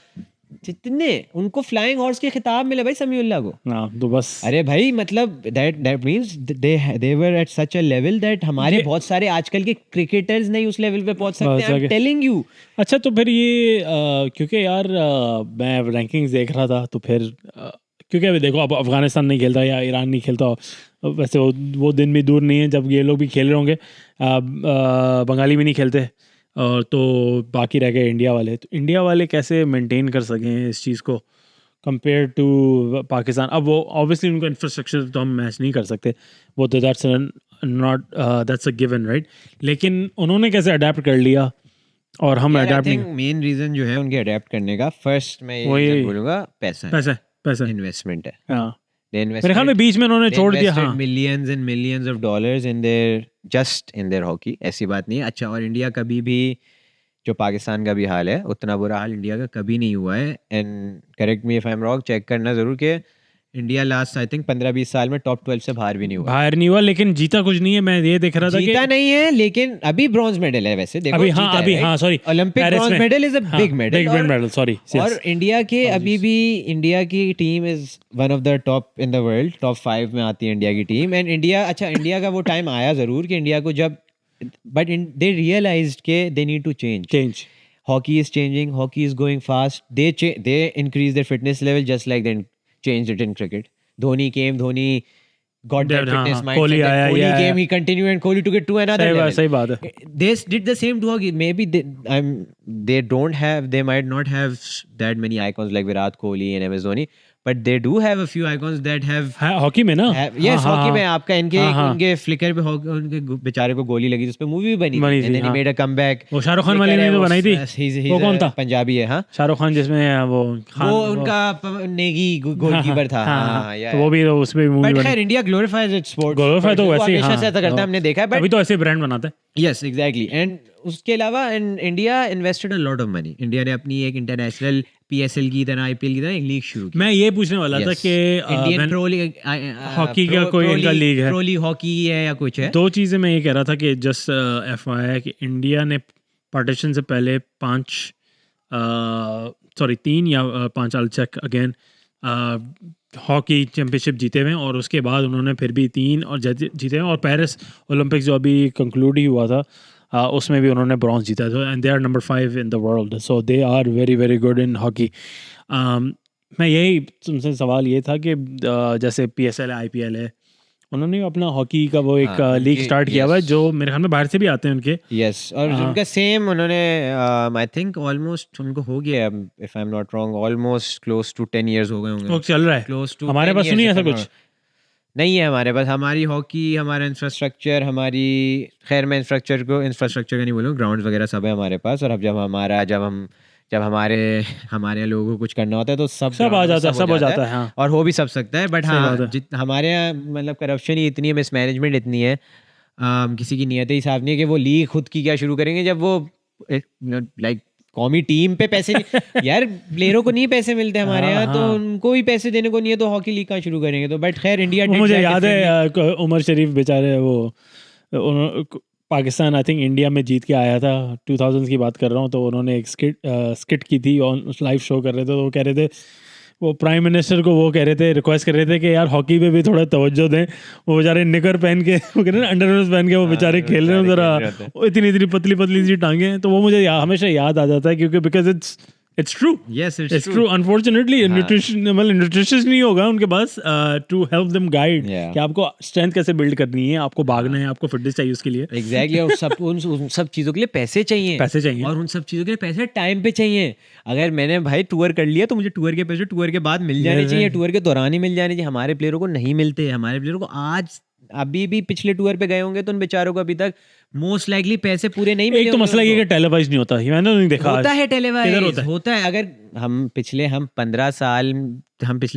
जितने, उनको फ्लाइंग हॉर्स के खिताब मिले भाई समीउल्लाह को। तो बस अरे भाई मतलब that means they were at such a level that हमारे बहुत सारे आजकल के क्रिकेटर्स नहीं उस लेवल पे पहुंच सकते हैं। I am telling you. अच्छा तो फिर ये क्योंकि यार मैं रैंकिंग्स देख रहा था, तो फिर क्योंकि अभी देखो अब अफगानिस्तान नहीं खेलता या ईरान नहीं खेलता, वैसे वो दिन भी दूर नहीं है जब ये लोग भी खेल रहे होंगे, बंगाली भी नहीं खेलते, और तो बाकी रह गए इंडिया वाले। तो इंडिया वाले कैसे मेंटेन कर सकें इस चीज़ को कंपेयर टू पाकिस्तान? अब वो ऑब्वियसली उनका इंफ्रास्ट्रक्चर तो हम मैच नहीं कर सकते, वो तो that's not that's a given right, लेकिन उन्होंने कैसे अडेप्ट कर लिया और हम अडेप्ट नहीं। मेन रीजन जो है उनके अडेप्ट करने का, फर्स्ट मैं ये बोलूँगा पैसा इन्वेस्टमेंट है। हाँ मेरे ख्याल में बीच में उन्होंने छोड़ दिया। हाँ millions and millions of dollars in their hockey, ऐसी बात नहीं है। अच्छा, और इंडिया कभी भी, जो पाकिस्तान का भी हाल है उतना बुरा हाल इंडिया का कभी नहीं हुआ है। And correct me if I am wrong, check करना जरूर कि इंडिया लास्ट आई थिंक 15-20 साल में टॉप 12 से बाहर भी नहीं हुआ, लेकिन जीता कुछ नहीं है। मैं ये देख रहा था जीता नहीं है, लेकिन अभी ब्रॉन्ज मेडल है वैसे देखो, हाँ sorry Olympic bronze medal is a big medal, sorry. और इंडिया के अभी भी, इंडिया की team is one of the top in the world, top 5 में आती है इंडिया की टीम। एंड इंडिया, अच्छा इंडिया का वो टाइम आया जरूर कि इंडिया को जब, बट दे रियलाइज्ड के they need to change. Hockey is changing, hockey is going fast, they increase their fitness level just like they changed it in cricket. Dhoni came, Dhoni got that fitness mindset, Kohli came, he continued and Kohli took it to another level. सही बात है। They did the same to hockey. Maybe they might not have that many icons like Virat Kohli and MS Dhoni, but they do have a few icons that have hockey में ना, yes हॉकी में आपका उनके फ्लिकर पे उनके बेचारे को गोली लगी, उस पे मूवी भी बनी थी, and then he made a comeback। वो शाहरुख खान वाली ने तो बनाई थी, वो कौन था? पंजाबी है। हाँ शाहरुख खान, जिसमें वो उनका नेगी गोलकीपर था। तो वो भी उसमें मूवी बनी। खैर India glorifies it's sport, glorify तो वैसे ही ऐसा करता है, हमने देखा है, अभी तो ऐसे ब्रांड बनाता है। Yes exactly. एंड उसके अलावा India invested a lot of money. India ने अपनी एक इंटरनेशनल PSL की तरह, IPL की तरह एक लीग शुरू की। मैं ये पूछने वाला था कि इंडियन प्रो लीग, हॉकी का कोई इनका लीग है, प्रो लीग हॉकी है या कुछ है। 2 चीज़ें मैं ये कह रहा था कि जस्ट FYI कि इंडिया ने पार्टीशन से पहले 3 या 5 साल चेक अगेन हॉकी चैम्पियनशिप जीते हुए हैं, और उसके बाद उन्होंने फिर भी 3 और जीते हैं, और पेरिस ओलंपिक्स जो अभी कंक्लूड ही हुआ था उसमें भी उन्होंने ब्रॉन्ज जीता था, and they are number 5 in the world, so they are very very good in hockey. मैं यही तुमसे सवाल ये था कि जैसे PSL है, IPL है, उन्होंने अपना हॉकी का वो एक लीग स्टार्ट किया हुआ है, जो मेरे ख्याल में बाहर से भी आते हैं उनके। यस, और उनका सेम उन्होंने आई थिंक ऑलमोस्ट उनको हो गया, if I am not wrong, almost close to 10 years हो गए होंगे। वो चल रहा है क्लोज टू। हमारे पास नहीं ऐसा कुछ नहीं है हमारे पास। हमारी हॉकी, हमारा इंफ्रास्ट्रक्चर, हमारी, खैर मैं इंफ्रास्ट्रक्चर का नहीं बोलूँ, ग्राउंड वगैरह सब है हमारे पास। और अब जब हमारे लोगों को कुछ करना होता है तो सब आ जाता है, सब हो जाता है। हाँ। और हो भी सब सकता है, बट हाँ हमारे यहाँ मतलब करप्शन ही इतनी है, मिसमैनेजमेंट इतनी है, किसी की नीयत ही साफ नहीं है कि वो लीग खुद की क्या शुरू करेंगे जब वो लाइक कौमी टीम पे पैसे नहीं यार, प्लेयरों को नहीं पैसे मिलते हमारे यहाँ, तो उनको भी पैसे देने को नहीं है, तो हॉकी लीग कहाँ शुरू करेंगे? तो बट खैर इंडिया मुझे याद है उमर शरीफ बेचारे वो पाकिस्तान आई थिंक इंडिया में जीत के आया था, 2000 की बात कर रहा हूँ, तो उन्होंने एक स्किट की थी और लाइव शो कर रहे थे, तो वो कह रहे थे, वो प्राइम मिनिस्टर को वो कह रहे थे, रिक्वेस्ट कर रहे थे कि यार हॉकी पे भी थोड़ा तवज्जो दें। वो बेचारे निकर पहन के, वो कह रहे हैं अंडरवेयर्स पहन के वो बेचारे खेल रहे हैं जरा, इतनी इतनी पतली पतली सी टांगे, तो वो मुझे हमेशा याद आ जाता है, क्योंकि because it's true, yes it's true. Unfortunately nutrition मतलब न्यूट्रिशियस नहीं होगा उनके पास टू हेल्प देम गाइड कि आपको स्ट्रेंथ कैसे बिल्ड करनी है, आपको भागना है, आपको फिटनेस चाहिए उसके लिए। एग्जैक्टली और सब उन सब चीज़ों के लिए पैसे चाहिए और उन सब चीज़ों के लिए पैसे टाइम पे चाहिए। अगर मैंने भाई टूर कर लिया तो मुझे टूर के पैसे टूर के बाद मिल जाने चाहिए, टूर के दौरान ही मिल जाने चाहिए। हमारे प्लेयरों को नहीं मिलते, हमारे प्लेयरों को आज अभी भी पिछले टूर पे गए होंगे तो उन बेचारों को अभी तक मोस्ट लाइकली पैसे पूरे नहीं मिले। एक तो मसला ये कि टेलीवाइज नहीं होता, मैंने नहीं देखा। होता है टेलीवाइज, होता है। अगर हम पिछले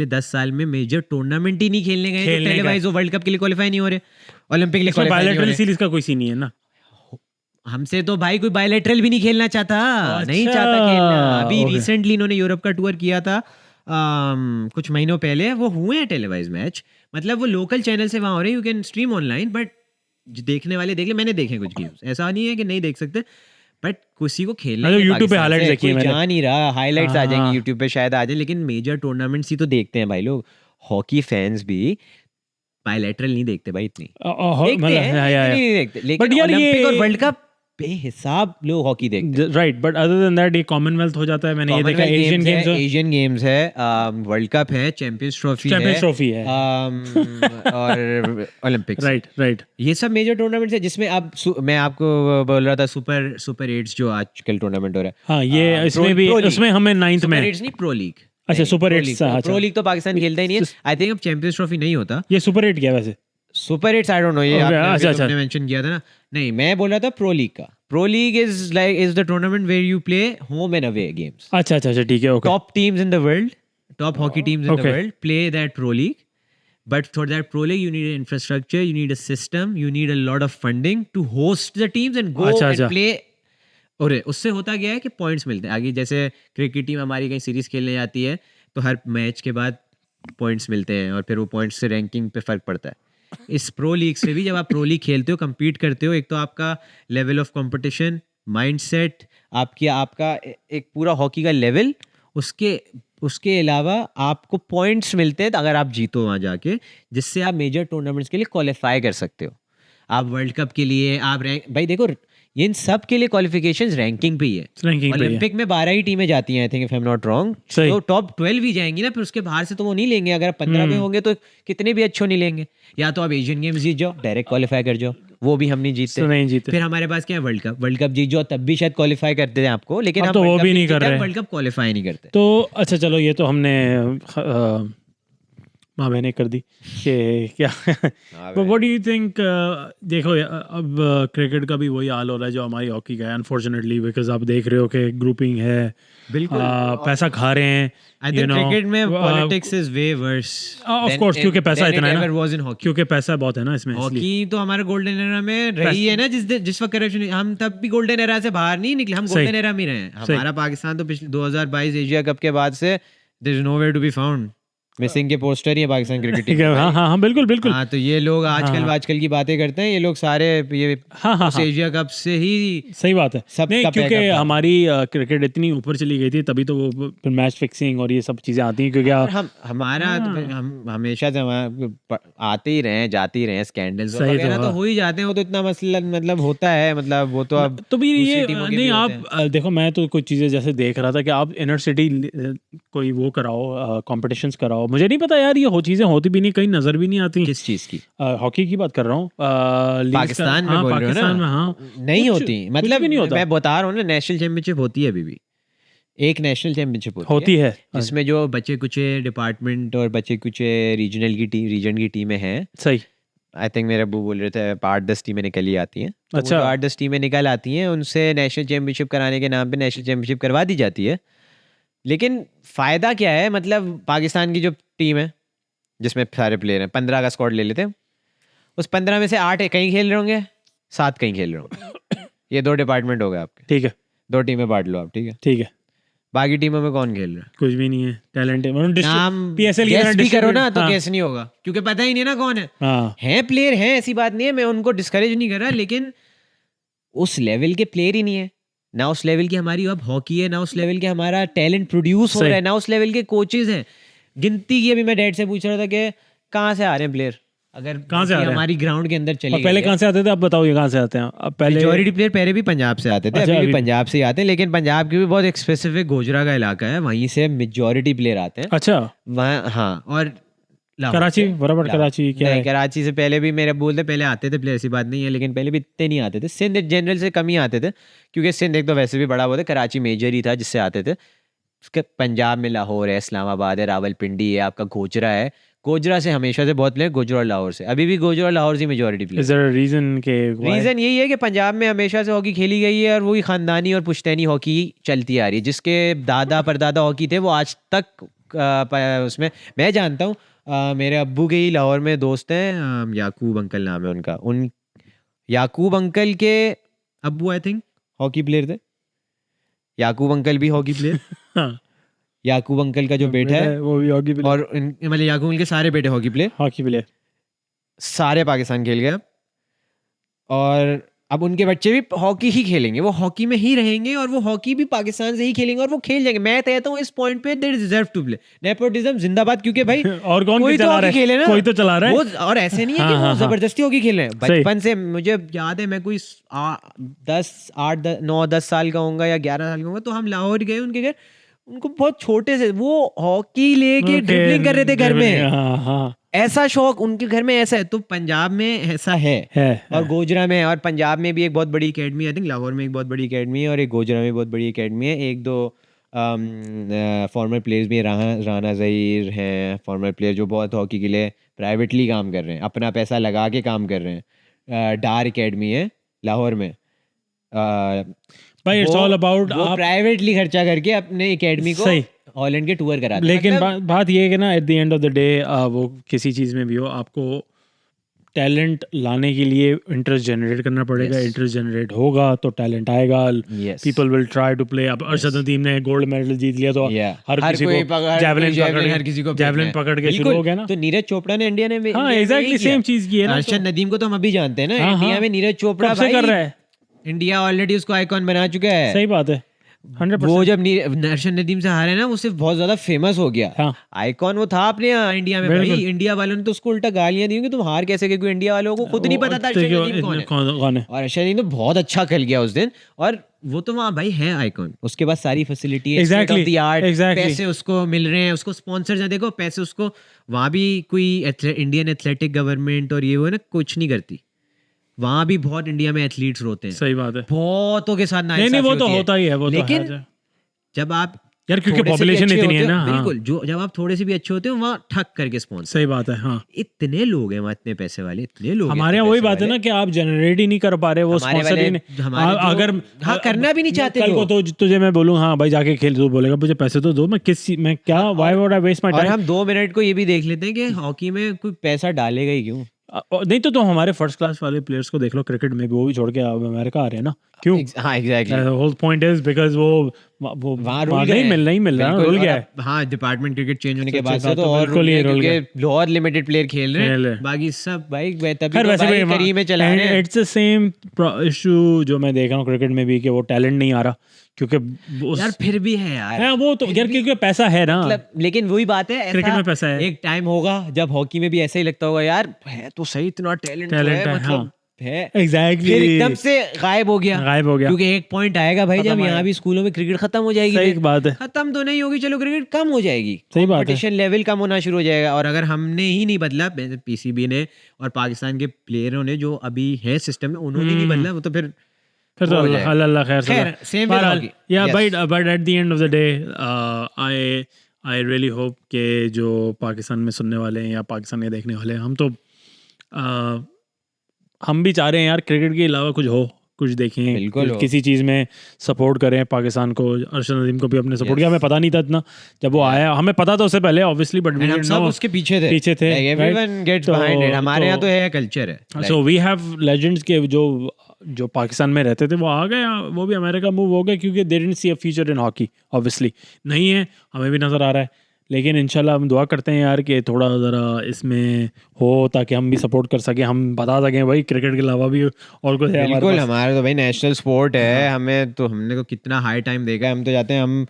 10 साल में मेजर टूर्नामेंट ही नहीं खेलने गए तो टेलीवाइज वर्ल्ड कप के लिए क्वालीफाई नहीं हो रहे, ओलंपिक के लिए क्वालीफाई नहीं हो रहे। सीरीज का कोई सीन नहीं है ना हमसे, तो भाई कोई बायलैटरल भी नहीं खेलना चाहता, नहीं चाहता खेलना। अभी रिसेंटली इन्होंने यूरोप का टूर किया था कुछ महीनों पहले, वो हुए हैं टेलीवाइज मैच, मतलब वो लोकल चैनल से वहाँ हो रहे हैं, you can stream online, but देखने वाले देख ले। मैंने देखे कुछ गेम्स, ऐसा नहीं है कि नहीं देख सकते, बट किसी को खेलना है यूट्यूब पे हाइलाइट्स देखिए, मैंने जा नहीं रहा, हाइलाइट्स आ जाएंगे यूट्यूब पे शायद आ जाए, लेकिन मेजर टूर्नामेंट्स ही तो देखते हैं भाई लोग। हॉकी फैंस भी बायलैटरल नहीं देखते भाई, इतनी देखते, लेकिन ओलंपिक और वर्ल्ड कप बेहिसाब लोग हॉकी देखते हैं, right. But other than that ये कॉमनवेल्थ हो जाता है, मैंने ये देखा। एशियन गेम्स है, वर्ल्ड कप है, चैंपियंस ट्रॉफी है और ओलंपिक्स, राइट। ये सब मेजर टूर्नामेंट्स है जिसमें अब मैं आपको बोल रहा था सुपर 8 जो आजकल टूर्नामेंट हो रहा है। हाँ, ये इसमें भी, उसमें हमें 9th में सुपर 8 नहीं, प्रो लीग। अच्छा, सुपर 8, प्रो लीग तो पाकिस्तान खेलता ही नहीं है। आई थिंक अब चैंपियंस ट्रॉफी नहीं होता। ये सुपर 8 क्या वैसे? सुपर 8 आई डोंट नो, ये आपने मेंशन किया था ना। नहीं, मैं बोल रहा था प्रो लीग का। Pro league is the tournament where you play home and away games. अच्छा, ठीक है, okay. Top teams in the world, top hockey teams in the world play that pro league, but for that pro league you need an infrastructure, you need a system, you need a lot of funding to host the teams and go and play। और उससे होता गया है कि पॉइंट्स मिलते हैं आगे। जैसे क्रिकेट टीम हमारी कहीं सीरीज खेलने जाती है तो हर मैच के बाद पॉइंट्स मिलते हैं और फिर वो पॉइंट्स से रैंकिंग पे फर्क पड़ता है। इस प्रो लीग से भी जब आप प्रो लीग खेलते हो, compete करते हो, एक तो आपका लेवल ऑफ कंपटीशन, माइंडसेट, आपका एक पूरा हॉकी का लेवल, उसके अलावा आपको पॉइंट्स मिलते हैं अगर आप जीतो वहाँ जाके, जिससे आप मेजर टूर्नामेंट्स के लिए क्वालिफाई कर सकते हो। आप वर्ल्ड कप के लिए आप भाई देखो, ये इन सब के लिए क्वालिफिकेशंस रैंकिंग पे ही है। ओलंपिक में 12 ही टीमें जाती हैं, I think, if I am not wrong, तो टॉप 12 ही जाएंगी ना, फिर उसके बाहर से तो वो नहीं लेंगे। अगर 15 में होंगे तो कितने भी अच्छे नहीं लेंगे। या तो आप एशियन गेम्स जीत जाओ, डायरेक्ट क्वालिफाई कर जाओ, वो भी हम नहीं जीतते। फिर हमारे पास क्या है, वर्ल्ड कप जीत जाओ, तब भी शायद क्वालिफाई करते हैं आपको, लेकिन हम तो वो भी नहीं कर रहे, वर्ल्ड कप क्वालिफाई नहीं करते। तो अच्छा चलो, ये तो हमने माँ मैंने कर दी कि क्या। But what do you think? देखो अब क्रिकेट का भी वही हाल हो रहा है जो हमारी हॉकी का है, अनफॉर्चुनेटली, बिकॉज आप देख रहे हो कि ग्रुपिंग है, बिल्कुल पैसा खा रहे हैं। आई थिंक क्रिकेट में politics is way verse, of course, क्योंकि पैसा इतना है ना, क्योंकि पैसा बहुत है ना इसमें। हॉकी तो हमारा गोल्डन एरा में रही है ना, जिस वक्त करप्शन, हम तब भी गोल्डन एरा से बाहर नहीं निकले, हम गोल्डन एरा में रहे हैं। हमारा पाकिस्तान तो पिछले 2022 एशिया कप के बाद से there is nowhere to be found. Missing के पोस्टर ही है पाकिस्तान क्रिकेट टीम। हाँ, बिल्कुल। हाँ, तो ये लोग आजकल की बातें करते हैं, ये लोग सारे ये उस एशिया कप से ही। सही बात है, सब नहीं, क्योंकि हमारी क्रिकेट इतनी ऊपर चली गई थी, तभी तो वो मैच फिक्सिंग और ये सब चीजें आती हैं, क्योंकि हम हमेशा से आते ही रहे, जाते ही रहे, स्कैंडल्स वगैरह तो हो ही जाते हैं। वो तो इतना मसला मतलब होता है, मतलब वो तो अब तो भी ये नहीं। आप देखो, मैं तो कुछ चीजें जैसे देख रहा था कि आप इनर सिटी कोई वो कराओ, कॉम्पिटिशंस कराओ। मुझे नहीं पता यार, ये चीजें होती भी नहीं, कहीं नजर भी नहीं आती। किस चीज की? हॉकी की बात कर रहा हूँ, पाकिस्तान में बोल रहे हो ना? हाँ, नहीं होती, मतलब मैं बता रहा हूँ ना, नेशनल चैंपियनशिप होती है अभी भी, एक नेशनल चैंपियनशिप होती है जिसमें जो बच्चे कुछ डिपार्टमेंट और बच्चे कुछ रीजन की टीमें हैं। सही। आई थिंक मेरे अब्बू बोल रहे थे 8-10 टीमें निकल ही आती हैं। अच्छा, 8-10 टीमें निकल आती हैं, उनसे नेशनल चैंपियनशिप कराने के नाम पे नेशनल चैंपियनशिप करवा दी जाती है। लेकिन फ़ायदा क्या है? मतलब पाकिस्तान की जो टीम है जिसमें सारे प्लेयर हैं, 15 का स्क्वाड ले लेते हैं, उस 15 में से 8 कहीं खेल रहे होंगे, 7 कहीं खेल रहे होंगे। ये 2 डिपार्टमेंट हो गए आपके। ठीक है। 2 टीमें बांट लो आप, ठीक है। ठीक है, बाकी टीमों में कौन खेल रहा है? कुछ भी नहीं है, टैलेंट है मतलब नाम पीएसएल गेस भी करो ना तो हाँ, गेस नहीं होगा, क्योंकि पता ही नहीं ना कौन है। हाँ हैं प्लेयर हैं, ऐसी बात नहीं है, मैं उनको डिस्करेज नहीं कर रहा, लेकिन उस लेवल के प्लेयर ही नहीं है ना। उस लेवल की हमारी अब हॉकी है ना, उस लेवल के हमारा टैलेंट प्रोड्यूस हो सही। रहा है ना, उस लेवल के कोचेज हैं। गिनती की अभी मैं डैड से पूछ रहा था कि कहाँ से आ रहे हैं प्लेयर, अगर कहाँ से आ हॉकी रहे हैं? हमारी ग्राउंड के अंदर चली और पहले गई है। कहाँ से आते थे आप बताओ, ये कहाँ से आते हैं अब? पहले मेजॉरिटी प्लेयर पहले भी पंजाब से आते थे, अच्छा, अभी भी अभी भी। पंजाब से ही आते हैं, लेकिन पंजाब की भी बहुत एक स्पेसिफिक गोजरा का इलाका है, वहीं से मेजॉरिटी प्लेयर आते हैं अच्छा, वहाँ। हाँ, और लाहौर कराची से। बराबर, लाहौर। कराची क्या नहीं, है? कराची से पहले भी मेरे बोलते पहले आते थे प्लेयर, ऐसी बात नहीं है, लेकिन पहले भी इतने नहीं आते थे। सिंध जनरल से कम ही आते थे, क्योंकि सिंध एक तो वैसे भी बड़ा बहुत है, कराची मेजर ही था जिससे आते थे। उसके पंजाब में लाहौर है, इस्लामाबाद है, रावलपिंडी है, आपका गोजरा है। गोजरा से हमेशा से बहुत प्लेयर, गोजरा और लाहौर से, अभी भी गोजरा और लाहौर से majority is player. There a reason के why? रीजन यही है कि पंजाब में हमेशा से हॉकी खेली गई है, और वही खानदानी और पुश्तैनी हॉकी चलती आ रही है। जिसके दादा परदादा हॉकी थे, वो आज तक उसमें मैं जानता हूँ। मेरे अब्बू के ही लाहौर में दोस्त हैं, याकूब अंकल नाम है उनका। उन याकूब अंकल के अब्बू आई थिंक हॉकी प्लेयर थे। याकूब अंकल भी हॉकी प्लेयर। हाँ, याकूब अंकल का जो बेटा है, वो भी हॉकी प्लेयर, और मतलब याकूब अंकल के सारे बेटे हॉकी प्लेयर, हॉकी प्लेयर। सारे पाकिस्तान खेल गए अब। और अब उनके बच्चे भी हॉकी ही खेलेंगे, वो हॉकी में ही रहेंगे, और वो हॉकी भी पाकिस्तान से ही खेलेंगे, और वो खेल जाएंगे। मैं कहता हूँ इस पॉइंट पे they deserve to play. Nepotism जिंदाबाद, क्योंकि भाई और कौन कोई तो चला रहा हॉकी है? खेले ना, कोई तो चला रहा है। वो। और ऐसे नहीं है कि हाँ, वो हाँ, हाँ। जबरदस्ती हॉकी खेल रहे हैं। सही। बचपन से मुझे याद है, मैं कोई 9-10 साल का होऊंगा या 11 साल का होऊंगा, तो हम लाहौर गए उनके घर। उनको बहुत छोटे से वो हॉकी लेके ड्रिबलिंग कर रहे थे घर में। हाँ हाँ, ऐसा शौक उनके घर में ऐसा है, तो पंजाब में ऐसा है। और गोजरा में, और पंजाब में भी एक बहुत बड़ी एकेडमी है, आई थिंक लाहौर में एक बहुत बड़ी एकेडमी है, और एक गोजरा में बहुत बड़ी एकेडमी है। एक दो फॉर्मर प्लेयर्स भी हैं, राना ज़हीर हैं, फॉर्मर प्लेयर जो बहुत हॉकी के लिए प्राइवेटली काम कर रहे हैं, अपना पैसा लगा के काम कर रहे हैं। डार एकेडमी है लाहौर में। भाई इट्स ऑल अबाउट वो आप प्राइवेटली खर्चा करके अपने एकेडमी को सही। हॉलैंड के टूर कराते हैं। लेकिन मतलब बात ये है कि ना at the end of the day वो किसी चीज़ में भी हो, आपको टैलेंट लाने के लिए इंटरेस्ट जनरेट करना पड़ेगा। Yes. इंटरेस्ट जनरेट होगा तो टैलेंट आएगा। Yes. People will try to play. अब अरशद नदीम ने गोल्ड मेडल जीत लिया तो Yeah. हर किसी कोई को जैवलिन हर किसी को जैवलिन पकड़ के शुरू हो गया ना। तो नीरज चोपड़ा ने इंडिया ने हाँ एग्जैक्टली सेम चीज़ की है ना। अर्शद नदीम को तो हम अभी जानते हैं ना, हाँ, इंडिया हाँ। में नीरज चोपड़ा कब से कर रहा है? इंडिया ऑलरेडी उसको आइकॉन बना चुका है। सही बात है, 100%। वो जब अर्शद नदीम से हारे ना, वो सिर्फ बहुत ज्यादा फेमस हो गया। हाँ। आइकॉन वो था अपने यहाँ इंडिया में। भाई बिल्कुल। इंडिया वालों ने तो उसको उल्टा गालियां दी कि तुम हार कैसे गए, क्योंकि इंडिया वालों को खुद नहीं पता था अर्शद नदीम कौन है। कौन है? और अर्शद नदीम तो बहुत अच्छा खेल गया उस दिन, और वो तो वहाँ भाई है आइकॉन। उसके बाद सारी फैसिलिटी है, स्टेट ऑफ द आर्ट, पैसे उसको मिल रहे हैं, उसको स्पॉन्सर है। देखो पैसे उसको, वहाँ भी कोई इंडियन एथलेटिक गवर्नमेंट और ये वो ना कुछ नहीं करती। वहाँ भी बहुत इंडिया में एथलीट्स रोते हैं। सही बात है। बहुतों के साथ नहीं वो तो होता ही है, वो तो लेकिन है। जब आप यार क्योंकि थोड़े से भी पॉपुलेशन अच्छे इतनी है होते हो, ना। हाँ। बिल्कुल, जो जब आप थोड़े से भी अच्छे होते हो, वहाँ ठक करके स्पॉन्सर। सही बात है। हाँ, इतने लोग हैं वहाँ, इतने पैसे वाले, इतने लोग हमारे यहाँ वही बात है ना कि आप जनरेट ही नहीं कर पा रहे वो स्पॉन्सर ही नहीं। अगर हाँ करना भी नहीं चाहते कल को तो तुझे मैं बोलूँ हाँ भाई जाके खेल, तो बोलेगा मुझे पैसे तो दो, मैं क्या why would I waste my और टाइम। हम 2 मिनट को ये भी देख लेते हैं कि हॉकी में कोई पैसा डालेगा ही क्यों। नहीं तो हमारे फर्स्ट क्लास वाले प्लेयर्स को देख लो क्रिकेट में भी, वो भी छोड़ के अमेरिका आ रहे हैं ना। क्यों? हाँ exactly. Whole point is because वो वहाँ नहीं मिल रहा, रुल गया है। हाँ, डिपार्टमेंट क्रिकेट चेंज होने के बाद से तो तो और बिल्कुल ही रुल गया, क्योंकि बहुत लिमिटेड प्लेयर खेल रहे खेल रहे हैं, हैं। बाकी सब भाई तभी खैर तो वैसे भाई भी करीब में चला रहे हैं। इट्स द सेम इशू जो मैं देख रहा हूँ क्रिकेट में भी, कि वो टैलेंट नहीं आ रहा क्योंकि यार फिर भी है यार। हाँ, वो तो यार क्योंकि पैसा है ना। मतलब लेकिन वही बात है, क्रिकेट में पैसा है। एक टाइम होगा जब हॉकी में भी ऐसा ही लगता होगा, यार है तो सही, इतना टैलेंट है, मतलब है एग्जैक्टली, फिर एकदम से गायब हो गया। क्योंकि एक पॉइंट आएगा भाई जब यहाँ भी स्कूलों में क्रिकेट खत्म हो जाएगी। सही बात है। खत्म तो नहीं होगी, चलो क्रिकेट कम हो जाएगी, सही बात है। कंपटीशन लेवल कम होना शुरू हो जाएगा। और अगर हमने ही नहीं बदला, पीसीबी ने और पाकिस्तान के प्लेयरों ने जो अभी है सिस्टम में, उन्होंने नहीं बदला, वो तो फिर तो अल्लाह खैर सेम या but at the end of the day I really hope कि जो पाकिस्तान में सुनने वाले हैं या पाकिस्तान में देखने वाले हैं, हम भी चाह रहे हैं यार क्रिकेट के अलावा कुछ हो कुछ देखें, बिल्कुल। किसी चीज़ में सपोर्ट करें पाकिस्तान को। अरशद नदीम को भी अपने सपोर्ट किया, हमें पता नहीं था इतना जब वो आया, हमें पता था उससे पहले ऑब्वियसली, बट हम सब उसके पीछे थे, एवरीवन गेट्स बिहाइंड इट, हमारे यहाँ तो है कल्चर है। सो वी हैव लेजेंड्स के जो पाकिस्तान में रहते थे वो आ गए, वो भी अमेरिका मूव हो गए क्योंकि they didn't see a future in hockey. Obviously नहीं है, हमें भी नज़र आ रहा है, लेकिन इंशाल्लाह हम दुआ करते हैं यार कि थोड़ा ज़रा इसमें हो ताकि हम भी सपोर्ट कर सकें, हम बता सकें भाई क्रिकेट के अलावा भी और कुछ है हमारे बिल्कुल, पास। हमारा तो भाई नेशनल स्पोर्ट है, हमें तो, हमने को कितना हाई टाइम देखा है, हम तो चाहते हैं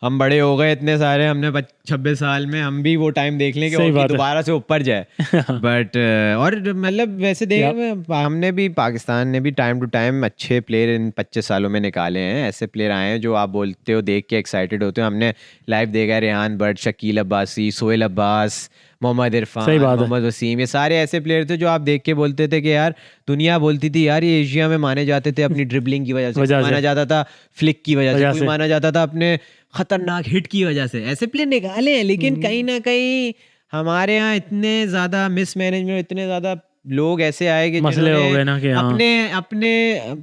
हम बड़े हो गए इतने सारे, हमने 26 साल में हम भी वो टाइम देख लें कि सही हॉकी बात है। दोबारा से ऊपर जाए। बट और मतलब वैसे देख, हमने भी, पाकिस्तान ने भी टाइम टू टाइम अच्छे प्लेयर इन 25 सालों में निकाले हैं, ऐसे प्लेयर आए हैं जो आप बोलते हो देख के एक्साइटेड होते हो। हमने लाइव देखा है रेहान बट, शकील अब्बासी, सोहेल अब्बास, मोहम्मद इरफान, सही बात है। मोहम्मद वसीम, ये सारे ऐसे प्लेयर थे जो आप देख के बोलते थे कि यार, दुनिया बोलती थी यार ये एशिया में माने जाते थे अपनी ड्रिबलिंग की वजह से, कोई माना जाता था फ्लिक की वजह से, कोई माना जाता था अपने खतरनाक हिट की वजह से, ऐसे प्लेयर निकाले हैं। लेकिन कहीं ना कहीं हमारे यहाँ इतने ज़्यादा मिसमैनेजमेंट, इतने ज़्यादा लोग ऐसे आए कि मसले हो गए ना कि अपने अपने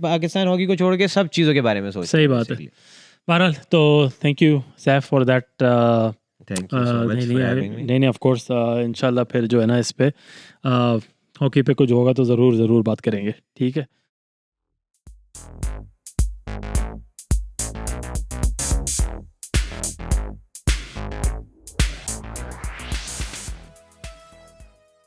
पाकिस्तान हॉकी को छोड़ के सब चीज़ों के बारे में सोचते। सही बात है। बहरहाल तो thank you Saif for that. Thank you so much for having मी। नहीं ऑफ कोर्स, इंशाल्लाह फिर जो है ना इस पे हॉकी पे कुछ होगा तो ज़रूर बात करेंगे, ठीक है।